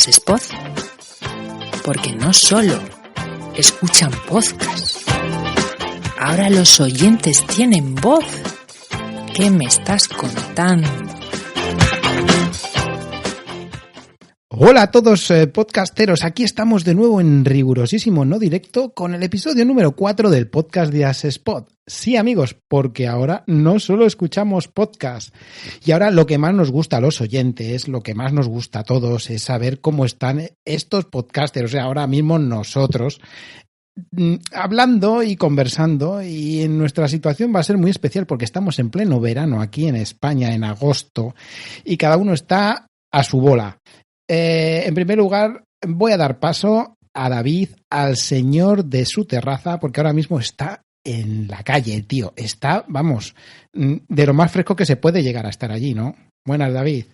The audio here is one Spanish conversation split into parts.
Días Spot, porque no solo escuchan podcast, ahora los oyentes tienen voz. ¿Qué me estás contando? Hola a todos podcasteros, aquí estamos de nuevo en rigurosísimo no directo con el episodio número 4 del podcast Días Spot. Sí amigos, porque ahora no solo escuchamos podcast y ahora lo que más nos gusta a los oyentes, lo que más nos gusta a todos es saber cómo están estos podcasters, o sea, ahora mismo nosotros hablando y conversando, y en nuestra situación va a ser muy especial porque estamos en pleno verano aquí en España en agosto y cada uno está a su bola. En primer lugar, voy a dar paso a David, al señor de su terraza, porque ahora mismo está en la calle, tío. Está, vamos, de lo más fresco que se puede llegar a estar allí, ¿no? Buenas, David.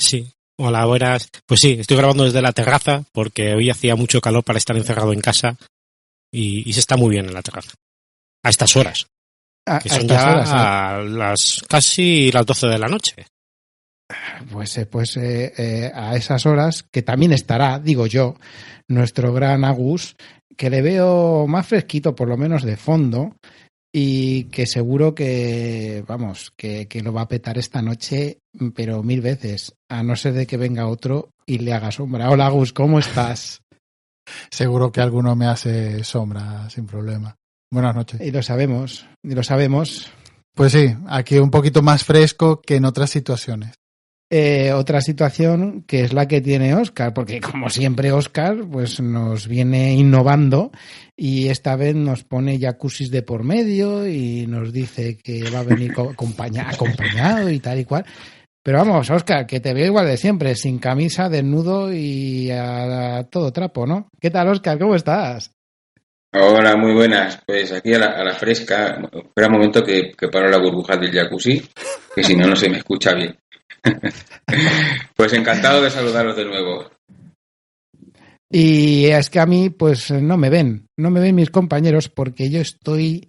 Sí, hola, buenas. Pues sí, estoy grabando desde la terraza porque hoy hacía mucho calor para estar encerrado en casa y se está muy bien en la terraza. A estas horas. Que son ya horas, a casi las 12 de la noche. Pues a esas horas, que también estará, digo yo, nuestro gran Agus, que le veo más fresquito, por lo menos de fondo, y que seguro que, vamos, que lo va a petar esta noche, pero 1000 veces, a no ser de que venga otro y le haga sombra. Hola Agus, ¿cómo estás? Seguro que alguno me hace sombra sin problema. Buenas noches. Y lo sabemos. Pues sí, aquí un poquito más fresco que en otras situaciones. Otra situación que es la que tiene Óscar, porque como siempre Óscar pues nos viene innovando y esta vez nos pone jacuzzis de por medio y nos dice que va a venir acompañado y tal y cual. Pero vamos, Óscar, que te veo igual de siempre, sin camisa, desnudo y a todo trapo, ¿no? ¿Qué tal, Óscar? ¿Cómo estás? Hola, muy buenas. Pues aquí a la fresca. Espera un momento que paro la burbuja del jacuzzi, que si no se me escucha bien. Pues encantado de saludaros de nuevo. Y es que a mí pues no me ven mis compañeros porque yo estoy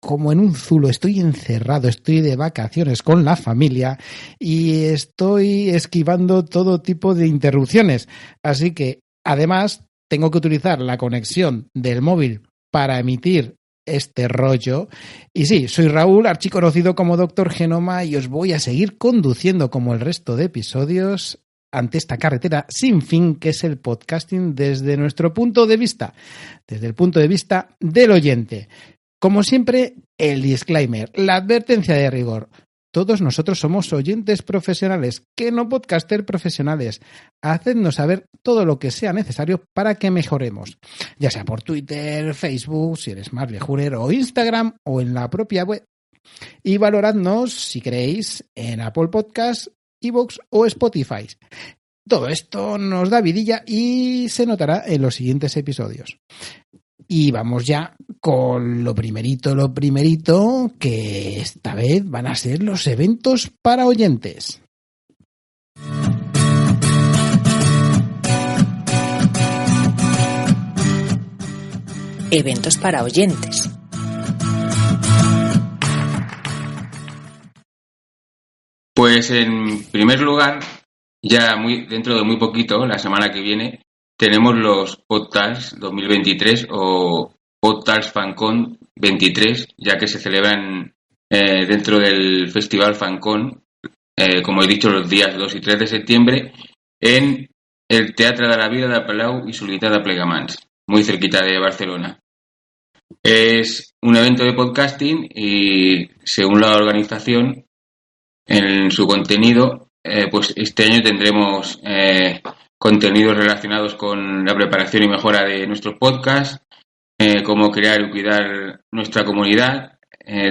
como en un zulo, estoy encerrado, estoy de vacaciones con la familia y estoy esquivando todo tipo de interrupciones. Así que además tengo que utilizar la conexión del móvil para emitir este rollo. Y sí, soy Raúl, archiconocido como Doctor Genoma, y os voy a seguir conduciendo como el resto de episodios ante esta carretera sin fin que es el podcasting desde nuestro punto de vista, desde el punto de vista del oyente. Como siempre, el disclaimer, la advertencia de rigor. Todos nosotros somos oyentes profesionales, que no podcaster profesionales. Hacednos saber todo lo que sea necesario para que mejoremos, ya sea por Twitter, Facebook, si eres más viejurero, o Instagram, o en la propia web. Y valoradnos, si queréis, en Apple Podcasts, iVoox o Spotify. Todo esto nos da vidilla y se notará en los siguientes episodios. Y vamos ya con lo primerito, que esta vez van a ser los eventos para oyentes. Eventos para oyentes. Pues en primer lugar, ya dentro de muy poquito, la semana que viene, tenemos los Podtalks 2023 o Podtalks FanCon 23, ya que se celebran dentro del Festival FanCon, como he dicho, los días 2 y 3 de septiembre, en el Teatre de la Vila de Palau y Solità de Plegamans, muy cerquita de Barcelona. Es un evento de podcasting y, según la organización, en su contenido, pues este año tendremos contenidos relacionados con la preparación y mejora de nuestros podcasts, cómo crear y cuidar nuestra comunidad,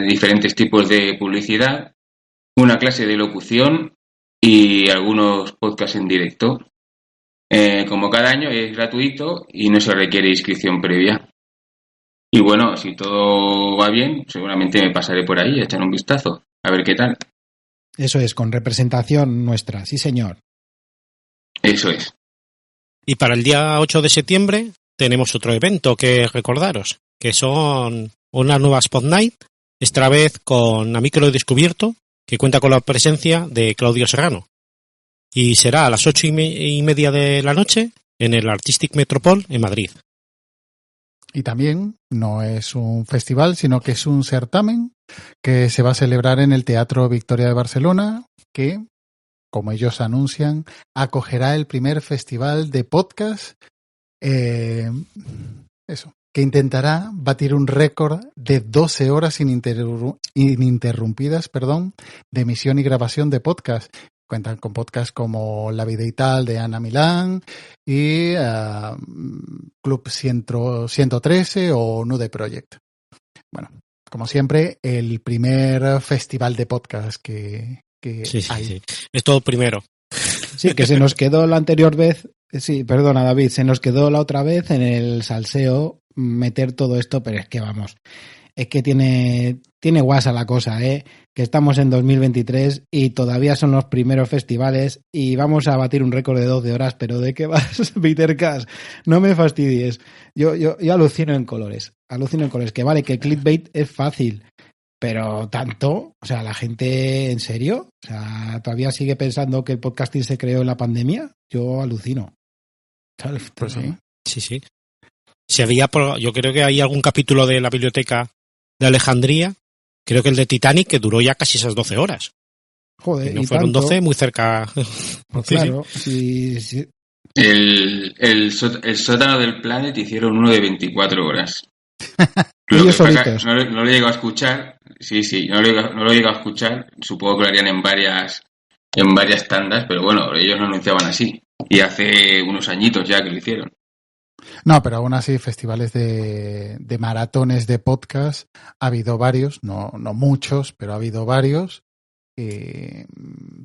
diferentes tipos de publicidad, una clase de locución y algunos podcasts en directo. Como cada año es gratuito y no se requiere inscripción previa. Y bueno, si todo va bien, seguramente me pasaré por ahí a echar un vistazo, a ver qué tal. Eso es, con representación nuestra, sí señor. Eso es. Y para el día 8 de septiembre tenemos otro evento que recordaros, que son unas nuevas Pod Night, esta vez con A Micro Descubierto, que cuenta con la presencia de Claudio Serrano. y será a las 8:30 de la noche en el Artistic Metropol en Madrid. Y también no es un festival, sino que es un certamen que se va a celebrar en el Teatro Victoria de Barcelona, que, como ellos anuncian, acogerá el primer festival de podcast, que intentará batir un récord de 12 horas ininterrumpidas, de emisión y grabación de podcast. Cuentan con podcasts como La Vida y Tal de Ana Milán y Club 113 o Nude Project. Bueno, como siempre, el primer festival de podcast que hay. Sí. Es todo primero. Sí, que se nos quedó la anterior vez. Sí, perdona, David, se nos quedó la otra vez en el salseo meter todo esto, pero es que vamos. Es que tiene guasa la cosa, que estamos en 2023 y todavía son los primeros festivales y vamos a batir un récord de 12 horas, pero ¿de qué vas, Peter Cash? No me fastidies. Yo alucino en colores, que vale, que el clickbait es fácil, pero tanto, o sea, la gente, ¿en serio? O sea, ¿todavía sigue pensando que el podcasting se creó en la pandemia? Yo alucino. Pues sí. Sí. Yo creo que hay algún capítulo de la biblioteca de Alejandría, creo que el de Titanic, que duró ya casi esas 12 horas. Joder, no fueron tanto. 12, muy cerca. Pues claro, sí. El sótano del Planet hicieron uno de 24 horas. Ellos solitos. No lo he llegado a escuchar. Sí, no lo he llegado a escuchar. Supongo que lo harían en varias tandas, pero bueno, ellos lo anunciaban así. Y hace unos añitos ya que lo hicieron. No, pero aún así, festivales de maratones de podcast ha habido varios, no muchos, pero ha habido varios y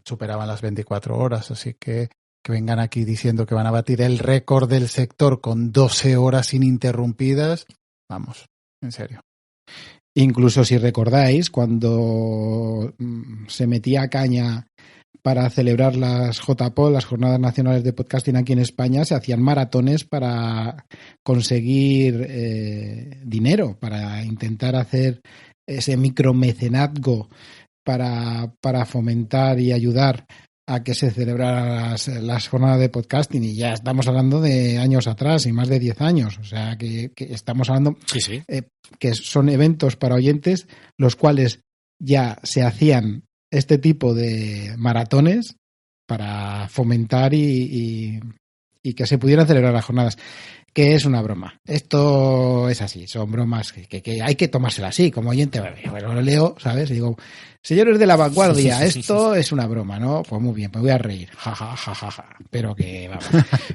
superaban las 24 horas. Así que vengan aquí diciendo que van a batir el récord del sector con 12 horas ininterrumpidas, vamos, en serio. Incluso si recordáis, cuando se metía caña para celebrar las JPod, las Jornadas Nacionales de Podcasting aquí en España, se hacían maratones para conseguir dinero, para intentar hacer ese micromecenazgo para fomentar y ayudar a que se celebraran las jornadas de podcasting, y ya estamos hablando de años atrás y más de 10 años, o sea que estamos hablando que son eventos para oyentes los cuales ya se hacían este tipo de maratones para fomentar y que se pudieran celebrar las jornadas, que es una broma. Esto es así, son bromas que hay que tomársela así, como oyente. Bueno, lo leo, ¿sabes? Y digo, señores de La Vanguardia, esto es una broma, ¿no? Pues muy bien, me voy a reír, ja. Pero que vamos.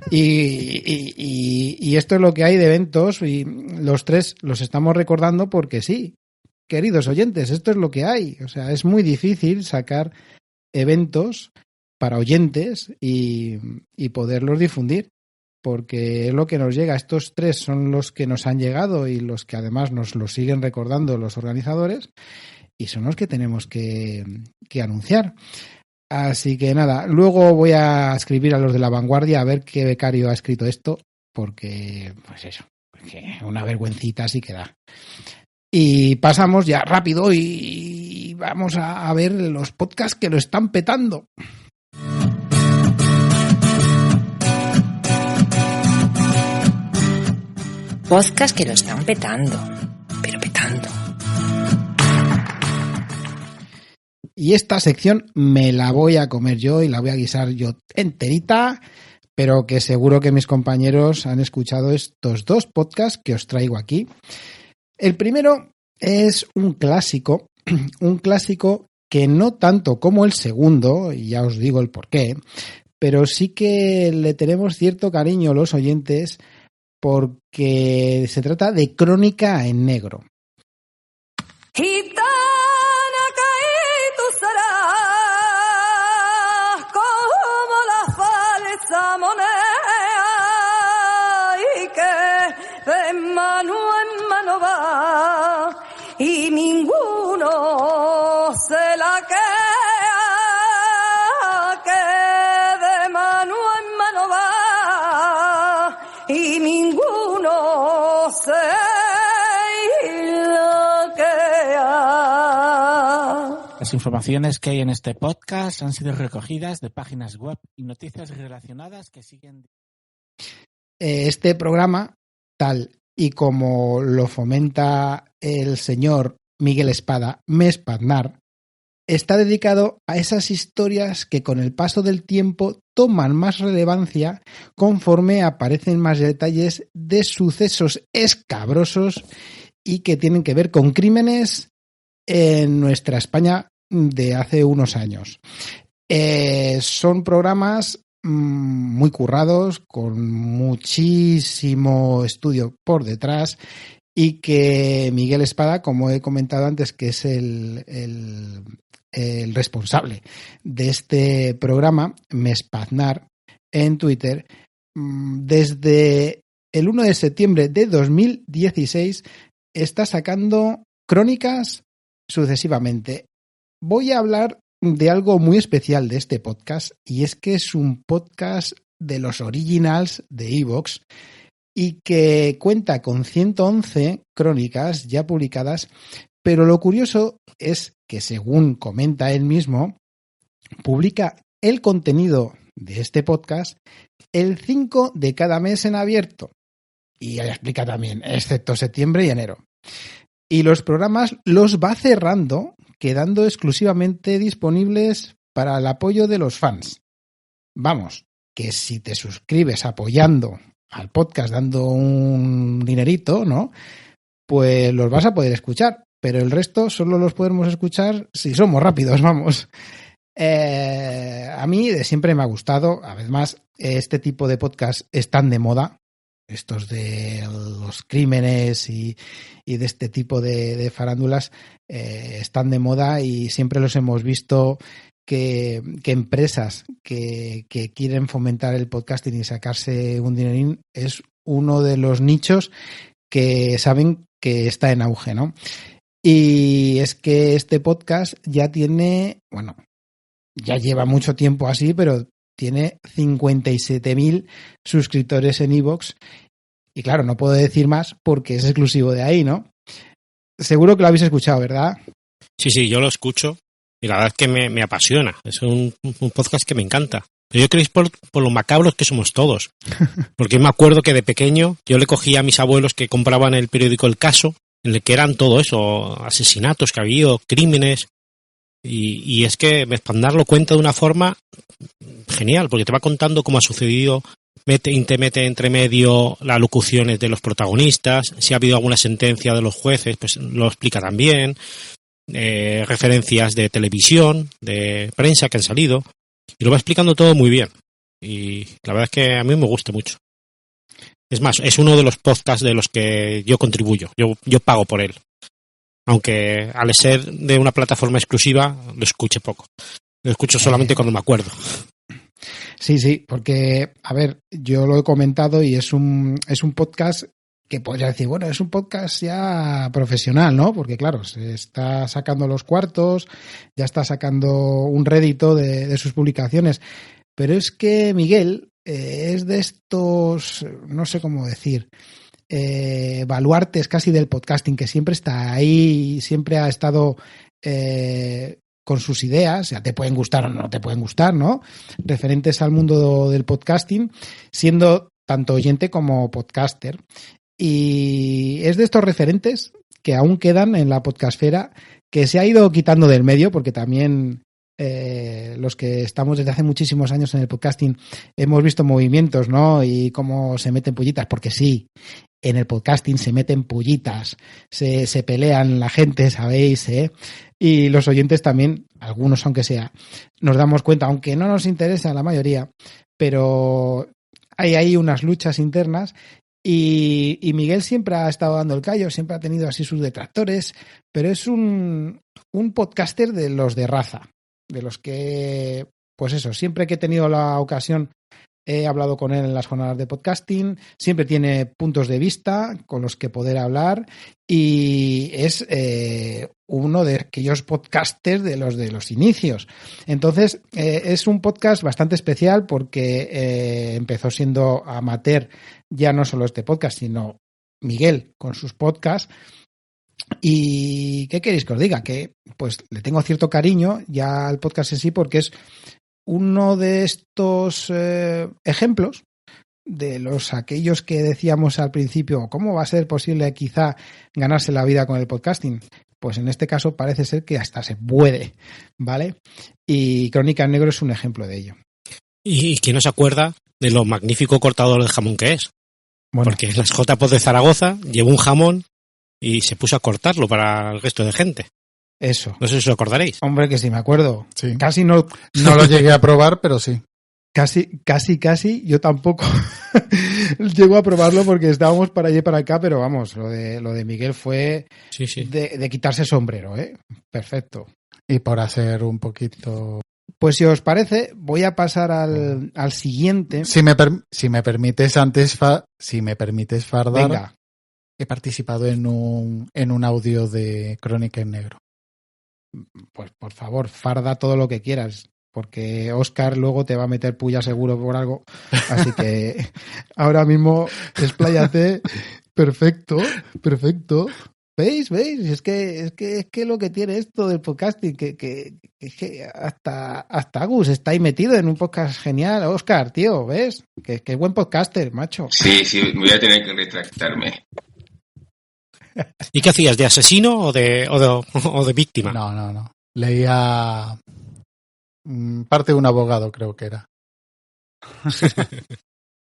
Y esto es lo que hay de eventos, y los tres los estamos recordando porque sí. Queridos oyentes, esto es lo que hay. O sea, es muy difícil sacar eventos para oyentes y poderlos difundir, porque es lo que nos llega. Estos tres son los que nos han llegado y los que además nos lo siguen recordando los organizadores, y son los que tenemos que anunciar. Así que nada, luego voy a escribir a los de La Vanguardia a ver qué becario ha escrito esto, porque, pues eso, porque una vergüencita sí que da. Y pasamos ya rápido y vamos a ver los podcasts que lo están petando. Podcasts que lo están petando, pero petando. Y esta sección me la voy a comer yo y la voy a guisar yo enterita, pero que seguro que mis compañeros han escuchado estos dos podcasts que os traigo aquí. El primero es un clásico que no tanto como el segundo, y ya os digo el porqué, pero sí que le tenemos cierto cariño a los oyentes porque se trata de Crónica en Negro. Gitana caí, tú serás como la falsa moneda y que de mano en mano va y ninguno se la queda, que de mano en mano va y ninguno se la queda. Las informaciones que hay en este podcast han sido recogidas de páginas web y noticias relacionadas que siguen. Este programa, tal y como lo fomenta el señor Miguel Espada Mespaznar, está dedicado a esas historias que con el paso del tiempo toman más relevancia conforme aparecen más detalles de sucesos escabrosos y que tienen que ver con crímenes en nuestra España de hace unos años. Son programas muy currados, con muchísimo estudio por detrás y que Miguel Espada, como he comentado antes, que es el responsable de este programa, Mespaznar, en Twitter, desde el 1 de septiembre de 2016 está sacando crónicas sucesivamente. Voy a hablar de algo muy especial de este podcast, y es que es un podcast de los originals de iVoox y que cuenta con 111 crónicas ya publicadas, pero lo curioso es que, según comenta él mismo, publica el contenido de este podcast el 5 de cada mes en abierto, y ahí explica también, excepto septiembre y enero. Y los programas los va cerrando, quedando exclusivamente disponibles para el apoyo de los fans. Vamos, que si te suscribes apoyando al podcast, dando un dinerito, ¿no?, pues los vas a poder escuchar, pero el resto solo los podemos escuchar si somos rápidos, vamos. A mí de siempre me ha gustado, además este tipo de podcast están de moda, estos de los crímenes y de este tipo de farándulas están de moda, y siempre los hemos visto que empresas que quieren fomentar el podcasting y sacarse un dinerín es uno de los nichos que saben que está en auge, ¿no? Y es que este podcast ya tiene, bueno, ya lleva mucho tiempo así, pero tiene 57.000 suscriptores en iVoox. Y claro, no puedo decir más porque es exclusivo de ahí, ¿no? Seguro que lo habéis escuchado, ¿verdad? Sí, yo lo escucho y la verdad es que me apasiona. Es un podcast que me encanta. Pero yo creo que es por lo macabros que somos todos. Porque me acuerdo que de pequeño yo le cogía a mis abuelos que compraban el periódico El Caso, en el que eran todo eso, asesinatos que había, crímenes. Y es que Mespaznar lo cuenta de una forma genial, porque te va contando cómo ha sucedido, te mete entre medio las locuciones de los protagonistas, si ha habido alguna sentencia de los jueces, pues lo explica también, referencias de televisión, de prensa que han salido, y lo va explicando todo muy bien. Y la verdad es que a mí me gusta mucho. Es más, es uno de los podcasts de los que yo contribuyo, yo pago por él. Aunque al ser de una plataforma exclusiva lo escuche poco. Lo escucho solamente cuando me acuerdo. Sí, porque, a ver, yo lo he comentado y es un podcast que podría decir, bueno, es un podcast ya profesional, ¿no? Porque claro, se está sacando los cuartos, ya está sacando un rédito de sus publicaciones. Pero es que Miguel es de estos, no sé cómo decir, baluartes casi del podcasting, que siempre está ahí, siempre ha estado con sus ideas, ya te pueden gustar o no te pueden gustar, ¿no?, referentes al mundo del podcasting, siendo tanto oyente como podcaster. Y es de estos referentes que aún quedan en la podcastfera, que se ha ido quitando del medio, porque también los que estamos desde hace muchísimos años en el podcasting hemos visto movimientos, ¿no?, y cómo se meten pullitas, porque sí, en el podcasting se meten pullitas, se pelean la gente, ¿sabéis?, y los oyentes también, algunos aunque sea, nos damos cuenta, aunque no nos interesa la mayoría, pero hay ahí unas luchas internas. Y Miguel siempre ha estado dando el callo, siempre ha tenido así sus detractores, pero es un podcaster de los de raza, de los que, pues eso, siempre que he tenido la ocasión he hablado con él en las jornadas de podcasting, siempre tiene puntos de vista con los que poder hablar, y es uno de aquellos podcasters de los inicios. Entonces, es un podcast bastante especial porque empezó siendo amateur, ya no solo este podcast, sino Miguel con sus podcasts, ¿Y qué queréis que os diga? Que pues le tengo cierto cariño ya al podcast en sí, porque es uno de estos ejemplos de aquellos que decíamos al principio, ¿cómo va a ser posible quizá ganarse la vida con el podcasting? Pues en este caso parece ser que hasta se puede, ¿vale? Y Crónica en Negro es un ejemplo de ello. ¿Y quién no se acuerda de lo magnífico cortador de jamón que es? Bueno. Porque en las JPOD de Zaragoza llevó un jamón y se puso a cortarlo para el resto de gente. Eso. No sé si os acordaréis. Hombre, que sí, me acuerdo. Sí. Casi no lo llegué a probar, pero sí. Casi, yo tampoco llego a probarlo porque estábamos para allá y para acá, pero vamos, lo de Miguel fue sí. De quitarse el sombrero, ¿eh? Perfecto. Y por hacer un poquito... Pues si os parece, voy a pasar al siguiente. Si me permites antes, Fardar, venga. He participado en un audio de Crónica en Negro. Pues por favor, farda todo lo que quieras, porque Óscar luego te va a meter puya seguro por algo. Así que ahora mismo expláyate. Perfecto. ¿Veis? Es que lo que tiene esto del podcasting, que hasta Agus está ahí metido en un podcast genial. Óscar, tío, ¿ves? Que es buen podcaster, macho. Sí, voy a tener que retractarme. ¿Y qué hacías? ¿De asesino o de víctima? No. Leía parte de un abogado, creo que era.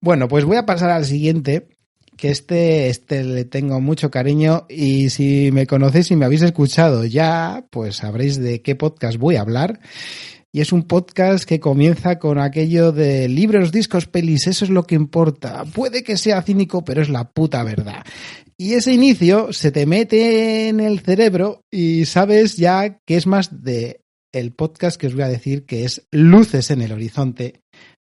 Bueno, pues voy a pasar al siguiente, que este le tengo mucho cariño, y si me conocéis y me habéis escuchado ya, pues sabréis de qué podcast voy a hablar. Y es un podcast que comienza con aquello de libros, discos, pelis, eso es lo que importa. Puede que sea cínico, pero es la puta verdad. Y ese inicio se te mete en el cerebro y sabes ya que es más de el podcast que os voy a decir, que es Luces en el Horizonte,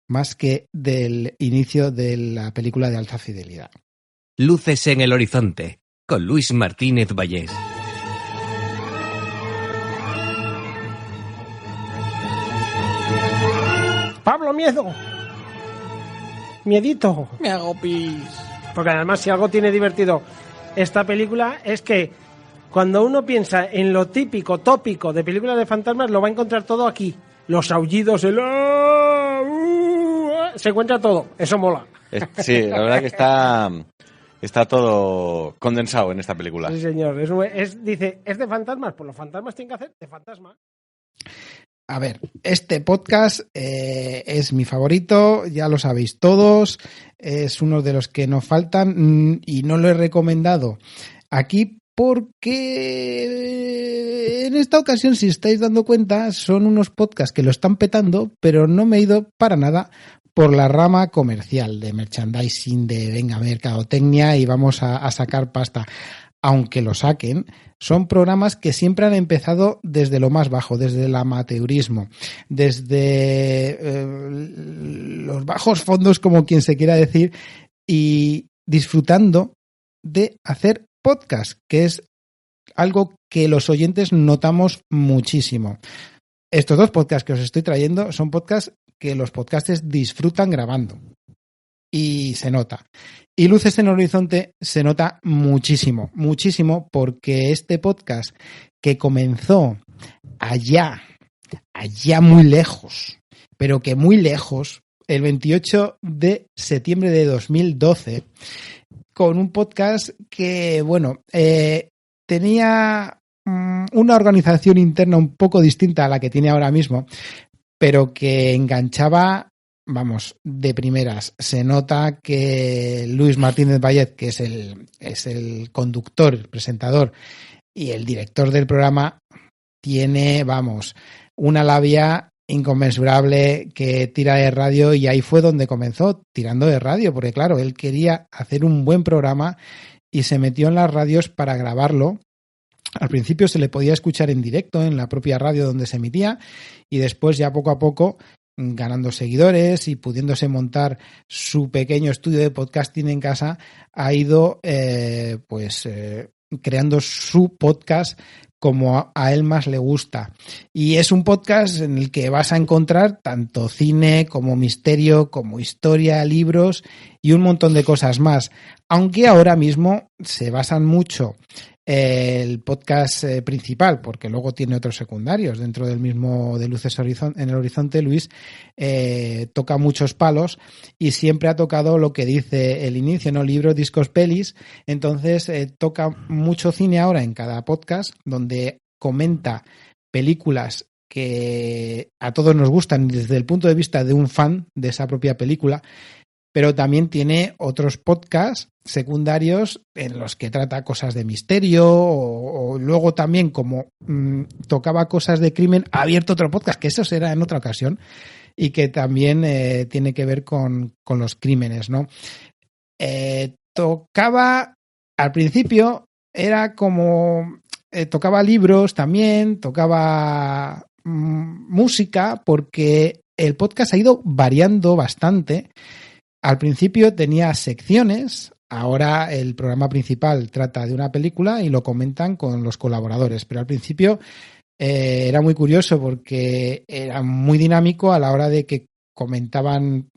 más que del inicio de la película de Alta Fidelidad. Luces en el Horizonte, con Luis Martínez Vallés. Pablo, miedo. Miedito. Me hago pis. Porque además, si algo tiene divertido esta película es que cuando uno piensa en lo típico, tópico de películas de fantasmas, lo va a encontrar todo aquí. Los aullidos, se encuentra todo. Eso mola. Sí, la verdad que está todo condensado en esta película. Sí, señor. Dice, ¿es de fantasmas? Pues los fantasmas tienen que hacer de fantasmas. A ver, este podcast es mi favorito, ya lo sabéis todos, es uno de los que nos faltan y no lo he recomendado aquí porque en esta ocasión, si estáis dando cuenta, son unos podcasts que lo están petando, pero no me he ido para nada por la rama comercial de merchandising, de venga, mercadotecnia y vamos a sacar pasta. Aunque lo saquen, son programas que siempre han empezado desde lo más bajo, desde el amateurismo, desde los bajos fondos, como quien se quiera decir, y disfrutando de hacer podcast, que es algo que los oyentes notamos muchísimo. Estos dos podcasts que os estoy trayendo son podcasts que los podcasters disfrutan grabando. Y se nota. Y Luces en el Horizonte se nota muchísimo, porque este podcast que comenzó allá muy lejos, pero que muy lejos, el 28 de septiembre de 2012, con un podcast que, tenía una organización interna un poco distinta a la que tiene ahora mismo, pero que enganchaba, de primeras. Se nota que Luis Martínez Vallés, que es el conductor, el presentador y el director del programa, tiene, una labia inconmensurable, que tira de radio, y ahí fue donde comenzó, tirando de radio, porque claro, él quería hacer un buen programa y se metió en las radios para grabarlo. Al principio se le podía escuchar en directo en la propia radio donde se emitía, y después ya poco a poco, ganando seguidores y pudiéndose montar su pequeño estudio de podcasting en casa, ha ido creando su podcast como a él más le gusta. Y es un podcast en el que vas a encontrar tanto cine como misterio, como historia, libros y un montón de cosas más. Aunque ahora mismo se basan mucho el podcast principal, porque luego tiene otros secundarios dentro del mismo de Luces en el Horizonte. Luis toca muchos palos y siempre ha tocado lo que dice el inicio, ¿no? Libros, discos, pelis. Entonces toca mucho cine ahora en cada podcast, donde comenta películas que a todos nos gustan desde el punto de vista de un fan de esa propia película, pero también tiene otros podcasts secundarios en los que trata cosas de misterio o luego también, como tocaba cosas de crimen, ha abierto otro podcast, que eso será en otra ocasión, y que también tiene que ver con los crímenes, ¿no? Tocaba, al principio, era como... tocaba libros también, tocaba música, porque el podcast ha ido variando bastante. Al principio tenía secciones, ahora el programa principal trata de una película y lo comentan con los colaboradores, pero al principio era muy curioso porque era muy dinámico a la hora de que comentaban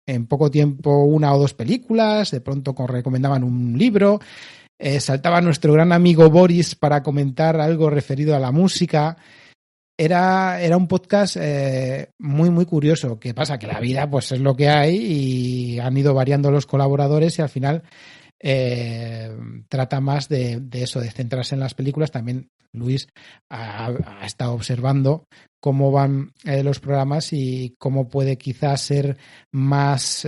en poco tiempo una o dos películas, de pronto recomendaban un libro, saltaba nuestro gran amigo Boris para comentar algo referido a la música. Era un podcast muy, muy curioso. ¿Qué pasa? Que la vida pues es lo que hay y han ido variando los colaboradores y al final trata más de eso, de centrarse en las películas. También Luis ha estado observando cómo van los programas y cómo puede quizás ser más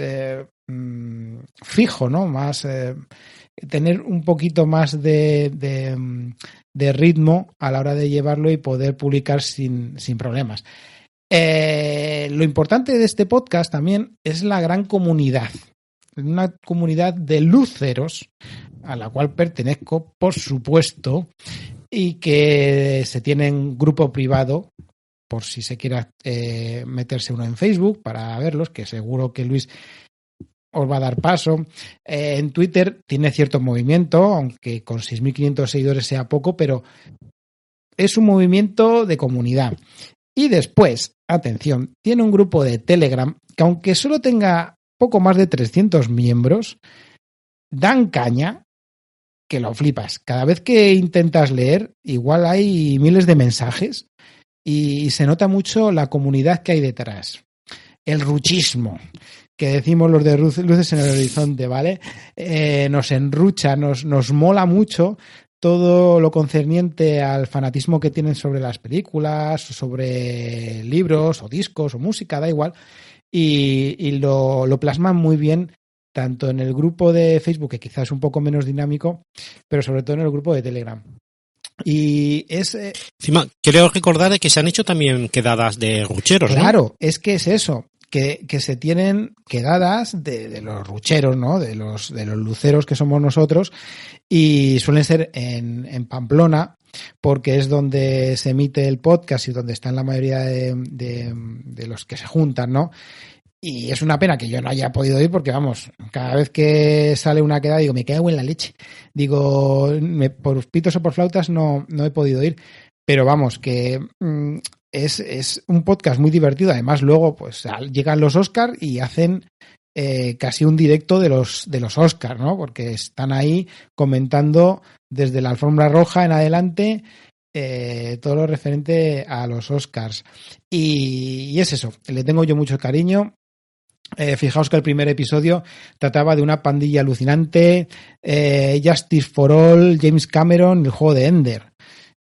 fijo, ¿no? Más... tener un poquito más de ritmo a la hora de llevarlo y poder publicar sin problemas. Lo importante de este podcast también es la gran comunidad, una comunidad de luceros a la cual pertenezco, por supuesto, y que se tienen grupo privado por si se quiera meterse uno en Facebook para verlos, que seguro que Luis os va a dar paso. En Twitter tiene cierto movimiento, aunque con 6.500 seguidores sea poco, pero es un movimiento de comunidad. Y después, atención, tiene un grupo de Telegram que, aunque solo tenga poco más de 300 miembros, dan caña que lo flipas. Cada vez que intentas leer, igual hay miles de mensajes y se nota mucho la comunidad que hay detrás. El ruchismo, que decimos los de Luces en el Horizonte, ¿vale? Nos enrucha, nos mola mucho todo lo concerniente al fanatismo que tienen sobre las películas, sobre libros o discos o música, da igual, y lo plasman muy bien tanto en el grupo de Facebook, que quizás es un poco menos dinámico, pero sobre todo en el grupo de Telegram. Y es... Encima, creo recordar que se han hecho también quedadas de rucheros, ¿no? Claro, es que es eso. Que se tienen quedadas de los rucheros, ¿no? De los luceros que somos nosotros, y suelen ser en Pamplona, porque es donde se emite el podcast y donde están la mayoría de los que se juntan, ¿no? Y es una pena que yo no haya podido ir porque, vamos, cada vez que sale una quedada digo, me cago en la leche. Digo, por pitos o por flautas no he podido ir. Pero vamos, que es un podcast muy divertido. Además, luego pues llegan los Oscars y hacen casi un directo de los Oscars, ¿no? Porque están ahí comentando desde la alfombra roja en adelante todo lo referente a los Oscars. Y es eso, le tengo yo mucho cariño. Fijaos que el primer episodio trataba de una pandilla alucinante, Justice for All, James Cameron, el juego de Ender.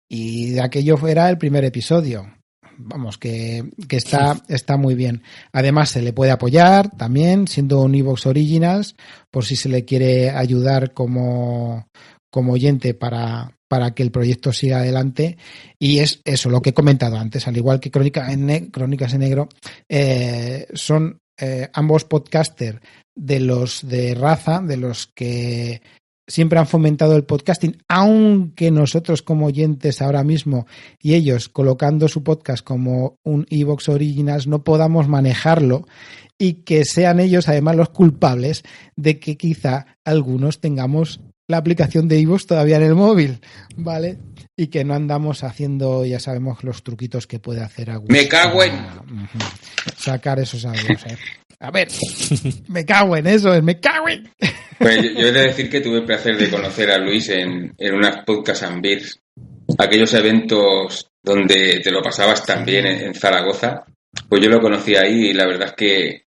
Y de aquello era el primer episodio. Vamos, que está muy bien. Además, se le puede apoyar también, siendo un iVoox Originals, por si se le quiere ayudar como oyente para que el proyecto siga adelante. Y es eso, lo que he comentado antes, al igual que Crónicas en Negro, son ambos podcasters de los de raza, de los que siempre han fomentado el podcasting, aunque nosotros como oyentes ahora mismo y ellos colocando su podcast como un iVoox Originals no podamos manejarlo y que sean ellos además los culpables de que quizá algunos tengamos la aplicación de iVoox todavía en el móvil, ¿vale? Y que no andamos haciendo, ya sabemos, los truquitos que puede hacer Agus. Me cago en... sacar esos audios, A ver, me cago en eso, me cago en... Pues yo he de decir que tuve el placer de conocer a Luis en unas Podcast and Beers, aquellos eventos donde te lo pasabas tan bien en Zaragoza. Pues yo lo conocí ahí y la verdad es que,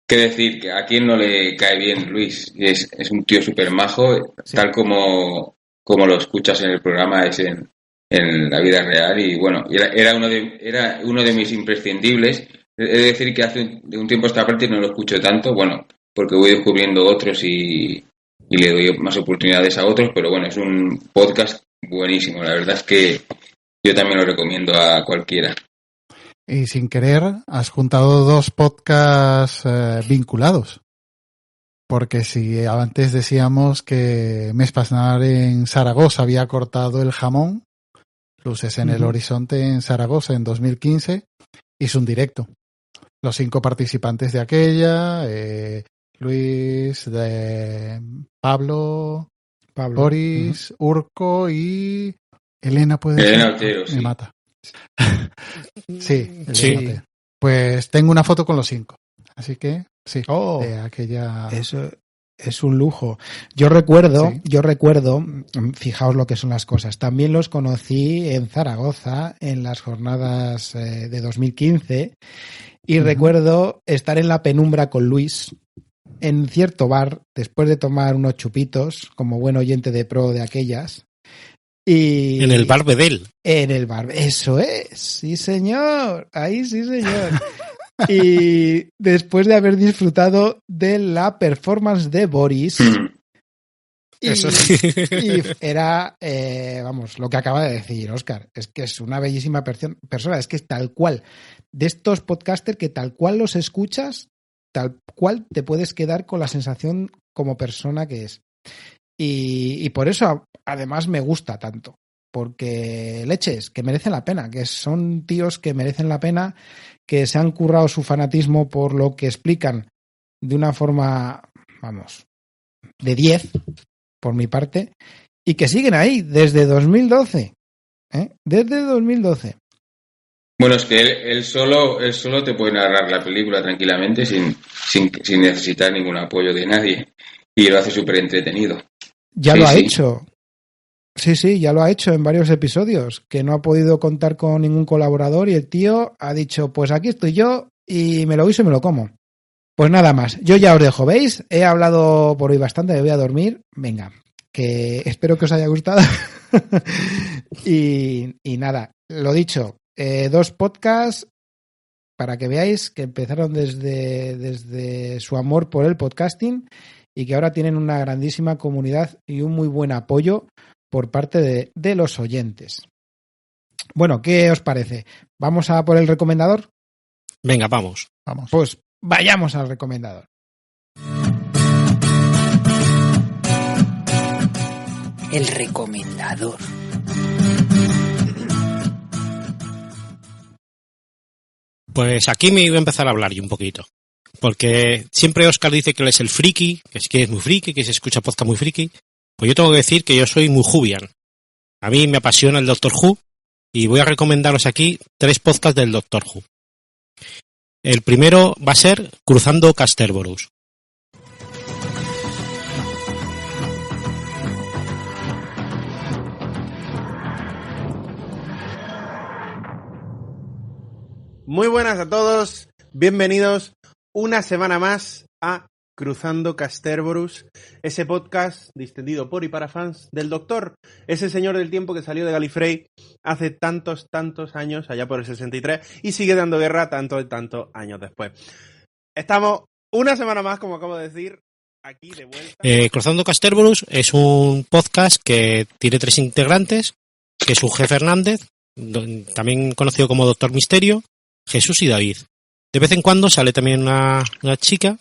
qué decir, que a quien no le cae bien Luis. Es un tío súper majo, tal como lo escuchas en el programa, es en la vida real. Y bueno, era uno de mis imprescindibles. He de decir que de un tiempo a esta parte no lo escucho tanto, bueno, porque voy descubriendo otros y le doy más oportunidades a otros, pero bueno, es un podcast buenísimo. La verdad es que yo también lo recomiendo a cualquiera. Y sin querer, has juntado 2 podcasts vinculados. Porque si antes decíamos que Mespasnar en Zaragoza había cortado el jamón, Luces en el Horizonte en Zaragoza en 2015 hizo un directo. Los 5 participantes de aquella, Luis, Pablo, Boris, Urco y Elena Elena Otero, me mata. Sí, Elena. Pues tengo una foto con los 5. Así que sí, de aquella. Eso es un lujo. Yo recuerdo, fijaos lo que son las cosas. También los conocí en Zaragoza en las jornadas de 2015 y recuerdo estar en la penumbra con Luis en cierto bar después de tomar unos chupitos como buen oyente de pro de aquellas. Y en el bar Bedel. En el bar, eso es, sí señor, ahí sí señor. Y después de haber disfrutado de la performance de Boris, y era, vamos, lo que acaba de decir Óscar, es que es una bellísima persona, es que es tal cual, de estos podcasters que tal cual los escuchas, tal cual te puedes quedar con la sensación como persona que es. Y por eso además me gusta tanto, porque leches, que merecen la pena, que son tíos que merecen la pena, que se han currado su fanatismo por lo que explican de una forma, vamos, de 10, por mi parte, y que siguen ahí desde 2012, desde 2012. Bueno, es que él solo te puede narrar la película tranquilamente sin necesitar ningún apoyo de nadie, y lo hace súper entretenido. Ya lo ha hecho. Sí, ya lo ha hecho en varios episodios, que no ha podido contar con ningún colaborador y el tío ha dicho, pues aquí estoy yo y me lo guiso y me lo como. Pues nada más, yo ya os dejo, ¿veis? He hablado por hoy bastante, me voy a dormir. Venga, que espero que os haya gustado. y nada, lo dicho, 2 podcasts para que veáis que empezaron desde su amor por el podcasting y que ahora tienen una grandísima comunidad y un muy buen apoyo por parte de los oyentes. Bueno, ¿qué os parece? ¿Vamos a por el recomendador? Venga, vamos. Pues vayamos al recomendador. El recomendador. Pues aquí me iba a empezar a hablar yo un poquito. Porque siempre Óscar dice que él es el friki, que es muy friki, que se escucha podcast muy friki. Pues yo tengo que decir que yo soy muy Whovian. A mí me apasiona el Doctor Who y voy a recomendaros aquí 3 podcasts del Doctor Who. El primero va a ser Cruzando Casterborous. Muy buenas a todos, bienvenidos una semana más a Cruzando Casterborous, ese podcast distendido por y para fans del Doctor, ese señor del tiempo que salió de Gallifrey hace tantos años, allá por el 63, y sigue dando guerra tantos años después. Estamos una semana más, como acabo de decir, aquí de vuelta. Cruzando Casterborous es un podcast que tiene 3 integrantes, que es un Jefe Hernández, también conocido como Doctor Misterio, Jesús y David. De vez en cuando sale también una chica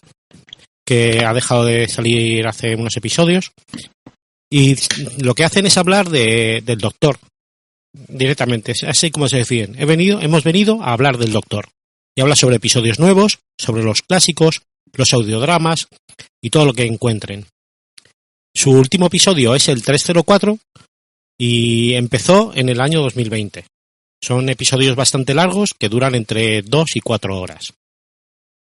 que ha dejado de salir hace unos episodios y lo que hacen es hablar del Doctor directamente, es así como se deciden. Hemos venido a hablar del Doctor y habla sobre episodios nuevos, sobre los clásicos, los audiodramas y todo lo que encuentren. Su último episodio es el 304 y empezó en el año 2020. Son episodios bastante largos que duran entre 2 y 4 horas.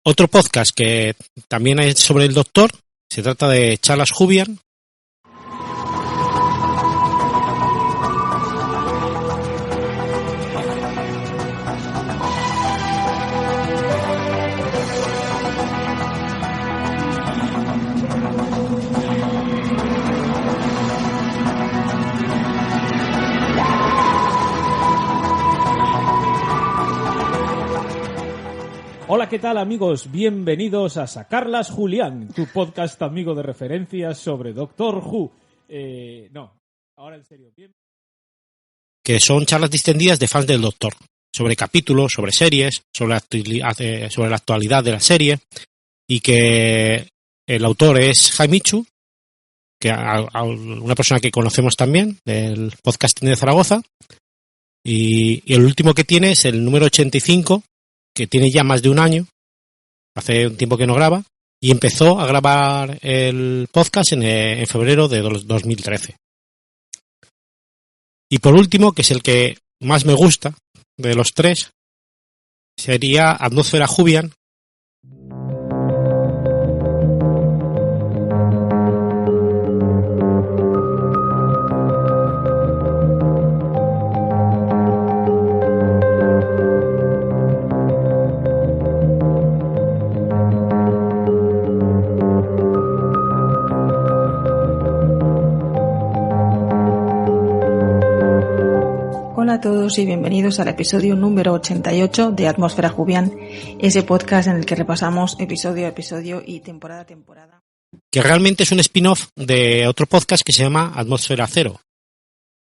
Otro podcast que también es sobre el Doctor Se trata de Charlas Jubian. Hola, ¿qué tal, amigos? Bienvenidos a Sacarlas Julián, tu podcast amigo de referencias sobre Doctor Who. No, ahora en serio. Que son charlas distendidas de fans del Doctor, sobre capítulos, sobre series, sobre la actualidad de la serie, y que el autor es Jaimichu, que una persona que conocemos también del podcast de Zaragoza, y el último que tiene es el número 85, que tiene ya más de un año, hace un tiempo que no graba, y empezó a grabar el podcast en febrero de 2013. Y por último, que es el que más me gusta de los tres, sería Atmósfera Jubian. Hola a todos y bienvenidos al episodio número 88 de Atmósfera Jubian, ese podcast en el que repasamos episodio a episodio y temporada a temporada. Que realmente es un spin-off de otro podcast que se llama Atmósfera Cero.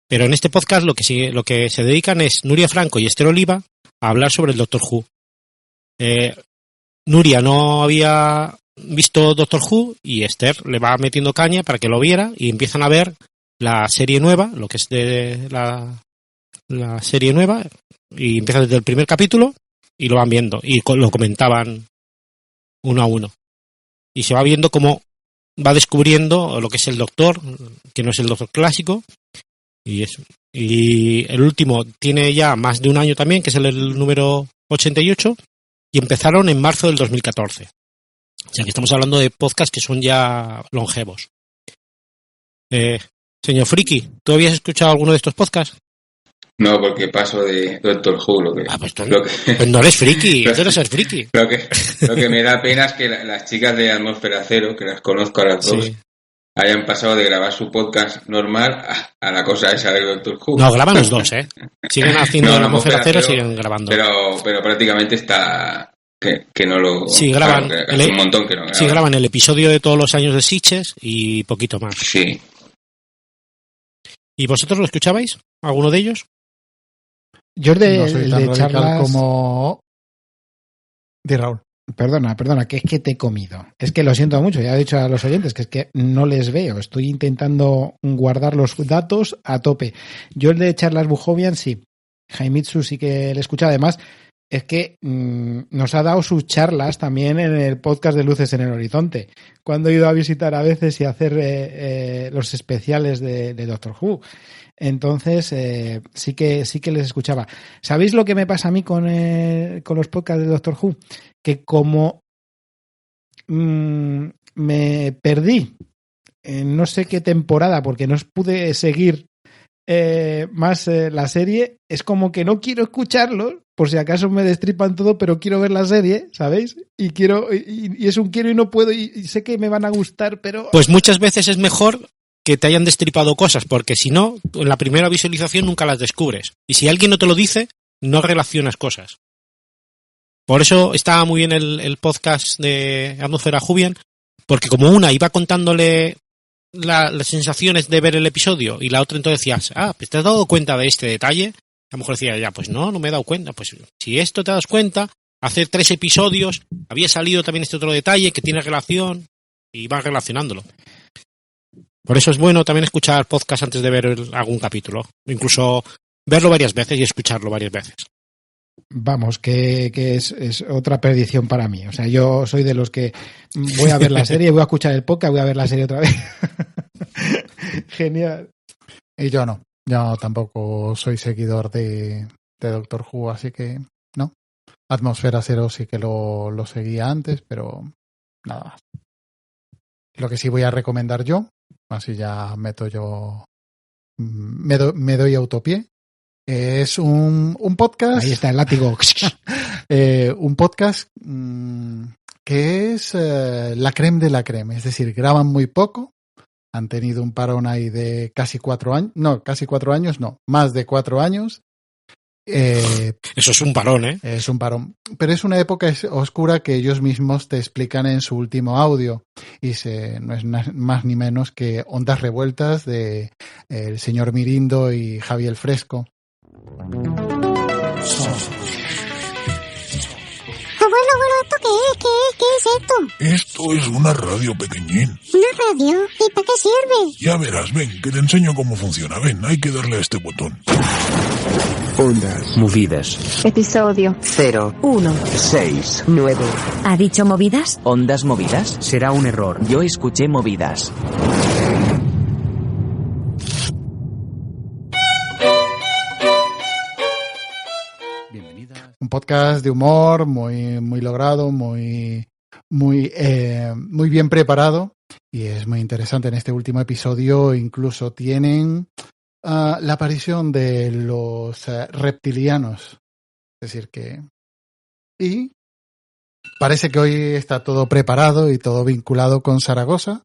Pero en este podcast lo que se dedican es Nuria Franco y Esther Oliva a hablar sobre el Doctor Who. Nuria no había visto Doctor Who y Esther le va metiendo caña para que lo viera y empiezan a ver la serie nueva, lo que es de la serie nueva, y empieza desde el primer capítulo y lo van viendo y lo comentaban uno a uno y se va viendo cómo va descubriendo lo que es el Doctor, que no es el Doctor clásico, y el último tiene ya más de un año también, que es el número 88, y empezaron en marzo del 2014, o sea que estamos hablando de podcasts que son ya longevos. Señor Friki, ¿tú habías escuchado alguno de estos podcasts? No, porque paso de Doctor Who. Pues no eres friki, tú no eres friki. Lo que me da pena es que las chicas de Atmósfera Cero, que las conozco a las dos, sí, hayan pasado de grabar su podcast normal a la cosa esa de Doctor Who. No, graban los dos, siguen haciendo Atmósfera Cero, siguen grabando. Pero prácticamente está... Que no lo... Sí, graban. Claro, hace un montón que no graban. Sí, graban el episodio de todos los años de Sitges y poquito más. Sí. ¿Y vosotros lo escuchabais? ¿Alguno de ellos? Yo no soy tan de radical charlas como... Di, Raúl. Perdona, que es que te he comido. Es que lo siento mucho, ya he dicho a los oyentes que es que no les veo. Estoy intentando guardar los datos a tope. Yo el de charlas Bujovian sí. Jaimitsu sí que le escucha. Además, es que nos ha dado sus charlas también en el podcast de Luces en el Horizonte, cuando he ido a visitar a veces y a hacer los especiales de Doctor Who. Entonces, sí que les escuchaba. ¿Sabéis lo que me pasa a mí con los podcasts de Doctor Who? Que como me perdí en no sé qué temporada, porque no pude seguir más la serie, es como que no quiero escucharlos, por si acaso me destripan todo, pero quiero ver la serie, ¿sabéis? Y es un quiero y no puedo, y sé que me van a gustar, pero... Pues muchas veces es mejor que te hayan destripado cosas, porque si no, en la primera visualización nunca las descubres. Y si alguien no te lo dice, no relacionas cosas. Por eso estaba muy bien el podcast de Atmósfera Jubian, porque como una iba contándole las sensaciones de ver el episodio y la otra entonces decías, pues ¿te has dado cuenta de este detalle? A lo mejor decía, ya, pues no me he dado cuenta. Pues si esto te das cuenta, hace 3 episodios había salido también este otro detalle que tiene relación y van relacionándolo. Por eso es bueno también escuchar podcast antes de ver algún capítulo. Incluso verlo varias veces y escucharlo varias veces. Vamos, que es otra perdición para mí. O sea, yo soy de los que voy a ver la serie, voy a escuchar el podcast, voy a ver la serie otra vez. Genial. Y yo no. Yo tampoco soy seguidor de Doctor Who, así que no. Atmósfera Cero sí que lo seguía antes, pero nada más. Lo que sí voy a recomendar yo, así ya meto yo, me doy autopié, es un podcast. Ahí está el látigo. Un podcast que es la creme de la creme, es decir, graban muy poco, han tenido un parón ahí de casi 4 años, más de 4 años. Eso es un parón, ¿eh? Es un parón. Pero es una época oscura que ellos mismos te explican en su último audio. Y no es más ni menos que Ondas Revueltas de el señor Mirindo y Javier Fresco. Abuelo, ¿esto qué es esto? Esto es una radio pequeñín. ¿Una radio? ¿Y para qué sirve? Ya verás, ven, que te enseño cómo funciona. Ven, hay que darle a este botón. Ondas movidas. Episodio 0, 1, 6, 9. ¿Ha dicho movidas? ¿Ondas movidas? Será un error. Yo escuché movidas. Un podcast de humor muy logrado, muy bien preparado, y es muy interesante. En este último episodio incluso tienen la aparición de los reptilianos, es decir que, y parece que hoy está todo preparado y todo vinculado con Zaragoza.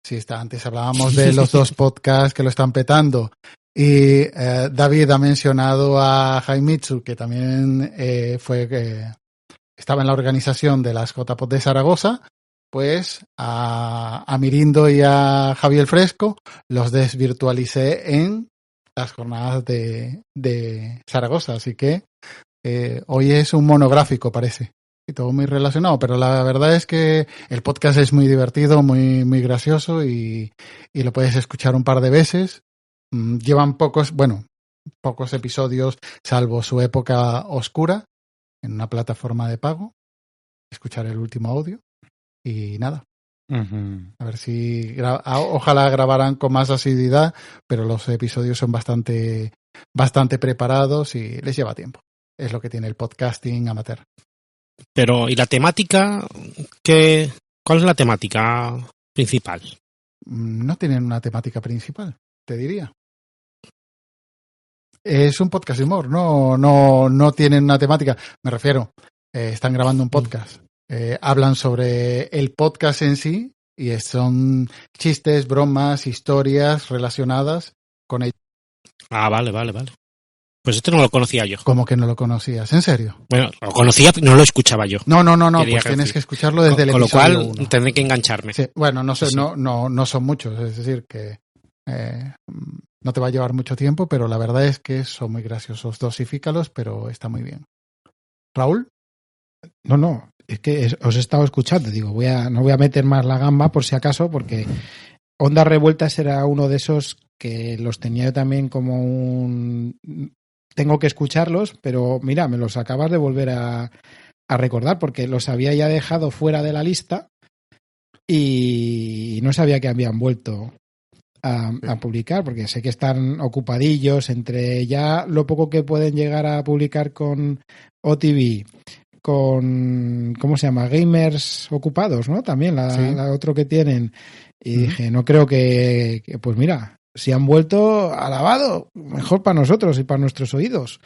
Sí, antes hablábamos de los dos podcasts que lo están petando. Y David ha mencionado a Jaimitsu, que también estaba en la organización de las JPod de Zaragoza. Pues a Mirindo y a Javier Fresco los desvirtualicé en las jornadas de Zaragoza. Así que hoy es un monográfico, parece. Y todo muy relacionado, pero la verdad es que el podcast es muy divertido, muy gracioso, y lo puedes escuchar un par de veces. Llevan pocos episodios, salvo su época oscura, en una plataforma de pago. Escuchar el último audio y nada. A ver si ojalá grabaran con más asiduidad, pero los episodios son bastante preparados y les lleva tiempo. Es lo que tiene el podcasting amateur. Pero, ¿y la temática? ¿Cuál es la temática principal? No tienen una temática principal, te diría. Es un podcast de humor, no tienen una temática. Me refiero, están grabando un podcast. Hablan sobre el podcast en sí y son chistes, bromas, historias relacionadas con ello. Ah, vale. Pues esto no lo conocía yo. ¿Cómo que no lo conocías? ¿En serio? Bueno, lo conocía, pero no lo escuchaba yo. No, pues tienes que escucharlo desde el episodio 1. Con lo cual tendré que engancharme. Sí, bueno, no sé, sí. No son muchos, es decir que no te va a llevar mucho tiempo, pero la verdad es que son muy graciosos. Dosifícalos, pero está muy bien. ¿Raúl? No, es que os he estado escuchando. Digo, no voy a meter más la gamba por si acaso, porque Ondas Revueltas era uno de esos que los tenía yo también como tengo que escucharlos, pero mira, me los acabas de volver a recordar, porque los había ya dejado fuera de la lista y no sabía que habían vuelto a publicar, porque sé que están ocupadillos entre ya lo poco que pueden llegar a publicar con OTV, con, ¿cómo se llama? Gamers Ocupados, ¿no? También la otro que tienen. Y dije, no creo que pues mira, si han vuelto, alabado, mejor para nosotros y para nuestros oídos.